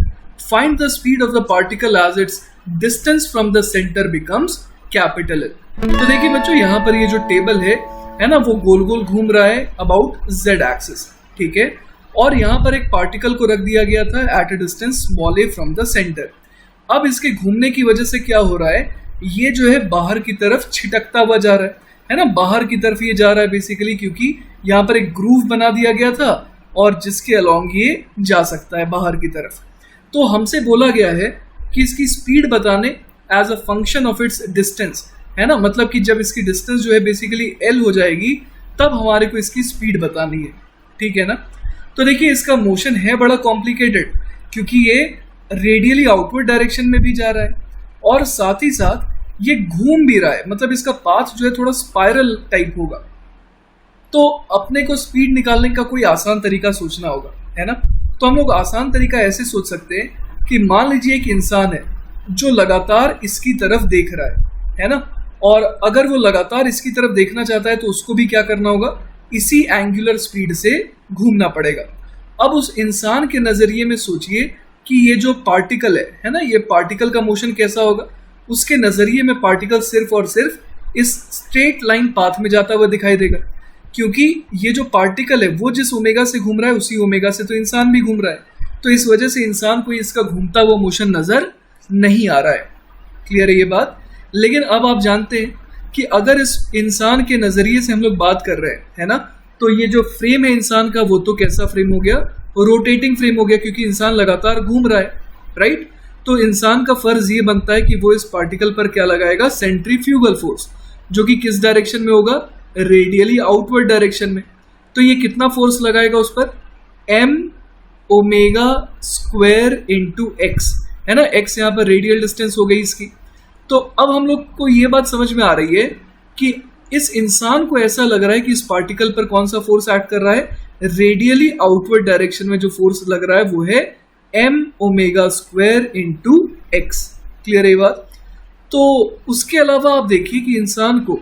Find the speed of the particle as its distance from the center becomes capital L. तो देखिए बच्चों, यहाँ पर ये जो table है ना, वो गोल गोल घूम रहा है अबाउट z एक्सिस। ठीक है, और यहाँ पर एक पार्टिकल को रख दिया गया था at a distance small A from the centre. अब इसके घूमने की वजह से क्या हो रहा है, ये जो है बाहर की तरफ छिटकता हुआ जा रहा है ना, बाहर की तरफ ये जा रहा है बेसिकली, क्योंकि यहाँ पर एक ग्रूव बना दिया गया था और जिसके अलोंग ये जा सकता है बाहर की तरफ। तो हमसे बोला गया है कि इसकी स्पीड बताने as a function of its distance, है ना, मतलब कि जब इसकी डिस्टेंस जो है बेसिकली एल हो जाएगी तब हमारे को इसकी स्पीड बतानी है। ठीक है ना, तो देखिए इसका मोशन है बड़ा कॉम्प्लिकेटेड, क्योंकि ये रेडियली आउटवर्ड डायरेक्शन में भी जा रहा है और साथ ही साथ ये घूम भी रहा है, मतलब इसका पाथ जो है थोड़ा स्पाइरल टाइप होगा। तो अपने को स्पीड निकालने का कोई आसान तरीका सोचना होगा, है ना। तो हम लोग आसान तरीका ऐसे सोच सकते हैं कि मान लीजिए एक इंसान है जो लगातार इसकी तरफ देख रहा है ना, और अगर वो लगातार इसकी तरफ देखना चाहता है तो उसको भी क्या करना होगा, इसी एंगुलर स्पीड से घूमना पड़ेगा। अब उस इंसान के नजरिए में सोचिए कि ये जो पार्टिकल है ना, ये पार्टिकल का मोशन कैसा होगा। उसके नजरिए में पार्टिकल सिर्फ और सिर्फ इस स्ट्रेट लाइन पाथ में जाता हुआ दिखाई देगा, क्योंकि ये जो पार्टिकल है वो जिस ओमेगा से घूम रहा है उसी ओमेगा से तो इंसान भी घूम रहा है, तो इस वजह से इंसान को इसका घूमता हुआ मोशन नजर नहीं आ रहा है। क्लियर है ये बात। लेकिन अब आप जानते हैं कि अगर इस इंसान के नजरिए से हम लोग बात कर रहे हैं, है ना, तो ये जो फ्रेम है इंसान का वो तो कैसा फ्रेम हो गया, रोटेटिंग फ्रेम हो गया, क्योंकि इंसान लगातार घूम रहा है, राइट। तो इंसान का फर्ज ये बनता है कि वो इस पार्टिकल पर क्या लगाएगा, सेंट्रीफ्यूगल फोर्स, जो कि किस डायरेक्शन में होगा, रेडियली आउटवर्ड डायरेक्शन में। तो ये कितना फोर्स लगाएगा उस पर, m omega square into x, है ना, x यहाँ पर रेडियल डिस्टेंस हो गई इसकी। तो अब हम लोग को ये बात समझ में आ रही है कि इस इंसान को ऐसा लग रहा है कि इस पार्टिकल पर कौन सा फोर्स एक्ट कर रहा है, रेडियली आउटवर्ड डायरेक्शन में जो फोर्स लग रहा है वो है m omega square into x. Clear है ये बात। तो उसके अलावा आप देखिए कि इंसान को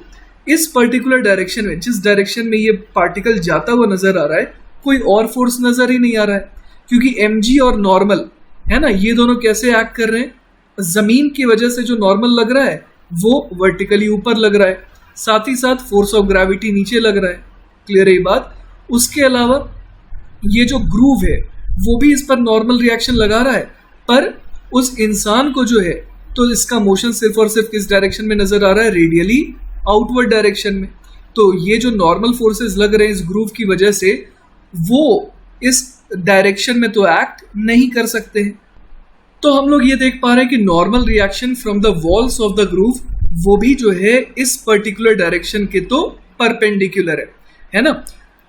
इस पर्टिकुलर डायरेक्शन में, जिस डायरेक्शन में ये पार्टिकल जाता हुआ नजर आ रहा है, कोई और फोर्स नजर ही नहीं आ रहा है, क्योंकि mg और नॉर्मल है ना, ये दोनों कैसे एक्ट कर रहे हैं, जमीन की वजह से जो नॉर्मल लग रहा है वो वर्टिकली ऊपर लग रहा है, साथ ही साथ फोर्स ऑफ ग्रेविटी नीचे लग रहा है। क्लियर है ये बात। उसके अलावा ये जो ग्रूव है वो भी इस पर नॉर्मल रिएक्शन लगा रहा है, पर उस इंसान को जो है तो इसका मोशन सिर्फ और सिर्फ किस डायरेक्शन में नजर आ रहा है, रेडियली आउटवर्ड डायरेक्शन में। तो ये जो नॉर्मल फोर्सेस लग रहे हैं इस ग्रूव की वजह से, वो इस डायरेक्शन में तो एक्ट नहीं कर सकते हैं। तो हम लोग ये देख पा रहे हैं कि normal reaction from the walls of the groove वो भी जो है इस पर्टिकुलर डायरेक्शन के तो परपेंडिकुलर है ना।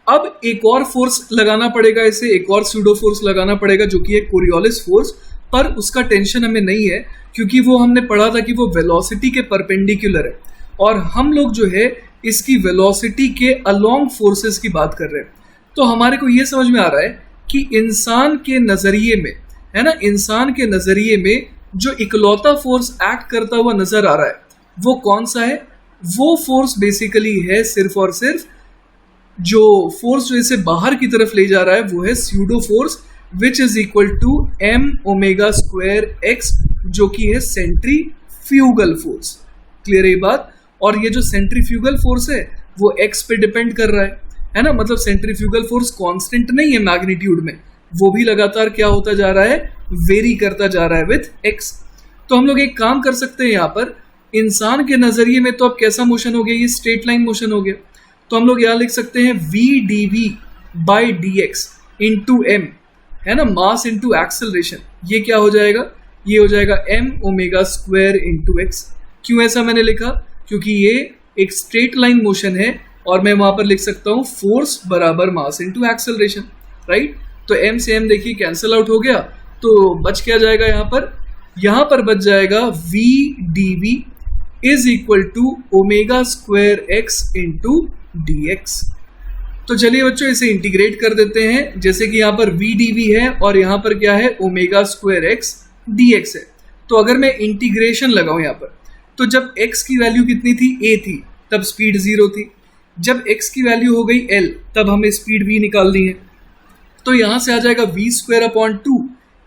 अब एक और फोर्स लगाना पड़ेगा, इसे एक और स्यूडो फोर्स लगाना पड़ेगा जो कि है कोरियोलिस फोर्स, पर उसका टेंशन हमें नहीं है क्योंकि वो हमने पढ़ा था कि वो वेलोसिटी के परपेंडिकुलर है, और हम लोग जो है इसकी वेलोसिटी के अलोंग फोर्सेस की बात कर रहे हैं। तो हमारे को ये समझ में आ रहा है कि इंसान के नजरिए में, है ना, इंसान के नजरिए में जो इकलौता फोर्स एक्ट करता हुआ नजर आ रहा है वो कौन सा है, वो फोर्स बेसिकली है सिर्फ और सिर्फ जो फोर्स जो इसे बाहर की तरफ ले जा रहा है वो है pseudo force, which is equal to m omega square x, जो कि है सेंट्रीफ्यूगल फोर्स। क्लियर है ये बात। और ये जो सेंट्रीफ्यूगल फोर्स है वो x पे डिपेंड कर रहा है ना, मतलब सेंट्रीफ्यूगल फोर्स कांस्टेंट नहीं है मैग्नीट्यूड में, वो भी लगातार क्या होता जा रहा है, वेरी करता जा रहा है विथ x। तो हम लोग एक काम कर सकते हैं यहाँ पर, इंसान के नजरिए में तो अब कैसा मोशन हो गया, ये स्ट्रेट लाइन मोशन हो गया, तो हम लोग यहाँ लिख सकते हैं v dv by d x into m, है ना, मास इंटू एक्सेलरेशन। ये क्या हो जाएगा, ये हो जाएगा m omega square into x. क्यों ऐसा मैंने लिखा, क्योंकि ये एक स्ट्रेट लाइन मोशन है और मैं वहां पर लिख सकता हूँ फोर्स बराबर मास इंटू एक्सेलरेशन, राइट। तो m से m देखिए कैंसिल आउट हो गया, तो बच क्या जाएगा यहाँ पर बच जाएगा v dv is equal to omega square x into d x. तो चलिए बच्चों इसे इंटीग्रेट कर देते हैं, जैसे कि यहाँ पर v dv है और यहाँ पर क्या है, ओमेगा स्क्वायर एक्स dx है। तो अगर मैं इंटीग्रेशन लगाऊं यहाँ पर, तो जब x की वैल्यू कितनी थी, a थी, तब स्पीड 0 थी। जब x की वैल्यू हो गई l, तब हमें स्पीड v निकालनी है। तो यहाँ से आ जाएगा v square upon 2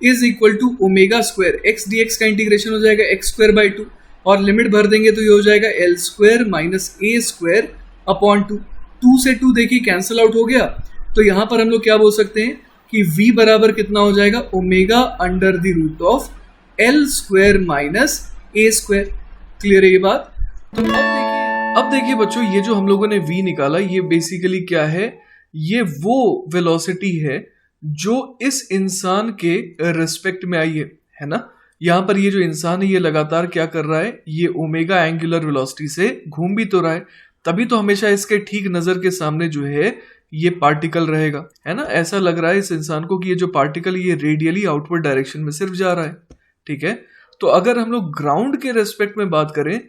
is equal to omega square x d x का इंटीग्रेशन हो जाएगा एक्स स्क्वायर बाई 2, और लिमिट भर देंगे तो ये हो जाएगा एल स्क्वायर माइनस ए स्क्वायर अपॉन 2। 2 से 2 देखिए कैंसिल आउट हो गया, तो यहाँ पर हम लोग क्या बोल सकते हैं कि v बराबर कितना हो जाएगा, omega under the root of L square minus A square. Clear है ये बात। तो अब देखिए बच्चों, ये जो हम लोगों ने v निकाला ये बेसिकली क्या है, ये वो वेलोसिटी है जो इस इंसान के रिस्पेक्ट में आई है ना। यहाँ पर ये जो इंसान है ये लगातार क्या कर रहा है, ये ओमेगा एंगुलर वेलोसिटी से घूम भी तो रहा है, तभी तो हमेशा इसके ठीक नजर के सामने जो है ये पार्टिकल रहेगा, है ना। ऐसा लग रहा है इस इंसान को कि ये जो पार्टिकल ये रेडियली आउटवर्ड डायरेक्शन में सिर्फ जा रहा है, ठीक है। तो अगर हम लोग ग्राउंड के रेस्पेक्ट में बात करें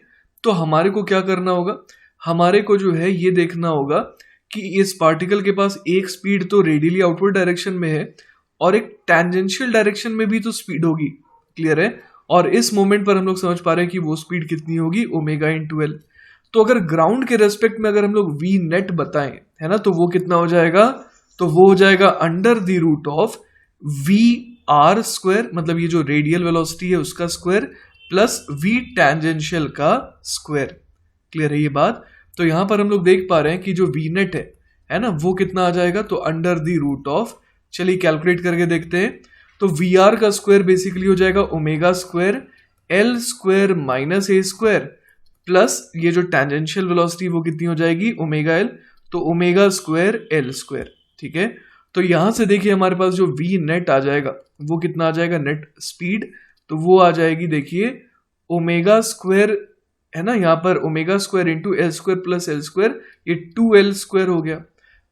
तो हमारे को क्या करना होगा, हमारे को जो है ये देखना होगा कि इस पार्टिकल के पास एक स्पीड तो रेडियली आउटवर्ड डायरेक्शन में है और एक टेंजेंशियल डायरेक्शन में भी तो स्पीड होगी। क्लियर है। और इस मोमेंट पर हम लोग समझ पा रहे हैं कि वो स्पीड कितनी होगी, ओमेगा इंटू एल। तो अगर ग्राउंड के रेस्पेक्ट में अगर हम लोग वी नेट बताएं, है ना, तो वो कितना हो जाएगा, तो वो हो जाएगा under the root of v r square, मतलब ये जो रेडियल वेलोसिटी है उसका स्क्वायर, प्लस वी टेंजेंशियल का स्क्वायर। क्लियर है ये बात। तो यहां पर हम लोग देख पा रहे हैं कि जो वी नेट है ना, वो कितना आ जाएगा, तो अंडर द रूट ऑफ, चलिए कैलकुलेट करके देखते हैं, तो वी आर का स्क्वायर बेसिकली हो जाएगा omega square L square minus ए स्क्वायर, प्लस ये जो टेंजेंशियल वेलोसिटी वो कितनी हो जाएगी, ओमेगा एल, तो ओमेगा स्क्वायर एल स्क्वायर। ठीक है। तो यहां से देखिए हमारे पास जो वी नेट आ जाएगा वो कितना आ जाएगा, नेट स्पीड, तो वो आ जाएगी देखिए ओमेगा स्क्वायर, है ना, यहाँ पर omega square into L square plus L square, ये 2l स्क्वायर हो गया,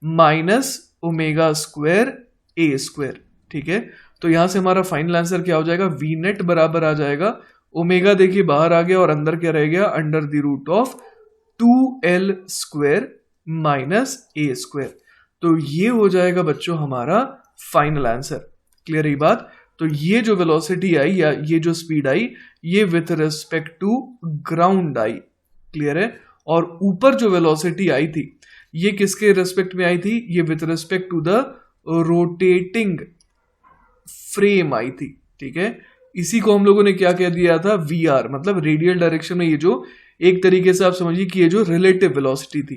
माइनस ओमेगा स्क्वायर ए स्क्वायर। ठीक है। तो यहां से हमारा फाइनल आंसर क्या हो जाएगा, वी नेट बराबर आ जाएगा, ओमेगा देखिए बाहर आ गया और अंदर क्या रह गया, under the root of 2l square minus A square. तो ये हो जाएगा बच्चों हमारा फाइनल आंसर। क्लियर है बात। तो ये जो वेलोसिटी आई या ये जो स्पीड आई ये विथ रिस्पेक्ट टू ग्राउंड आई, क्लियर है। और ऊपर जो वेलोसिटी आई थी ये किसके रिस्पेक्ट में आई थी, ये with respect to the rotating frame आई थी, ठीक है। इसी को हम लोगों ने क्या कह दिया था, वी आर, मतलब रेडियल डायरेक्शन में ये जो एक तरीके से आप समझिए कि ये जो रिलेटिव वेलोसिटी थी,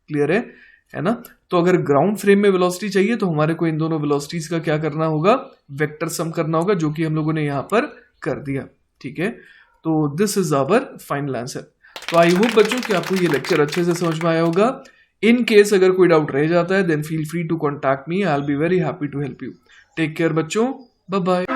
क्लियर है ना। तो अगर ग्राउंड फ्रेम में वेलोसिटी चाहिए तो हमारे को इन दोनों वेलोसिटीज का क्या करना होगा, वेक्टर सम करना होगा, जो कि हम लोगों ने यहां पर कर दिया, ठीक है। तो this is our final answer. तो आई होप बच्चों कि आपको ये लेक्चर अच्छे से समझ में आया होगा। इन केस अगर कोई डाउट रह जाता है then feel free to contact me, I will be very happy to help you. Take care बच्चों, बाय बाय।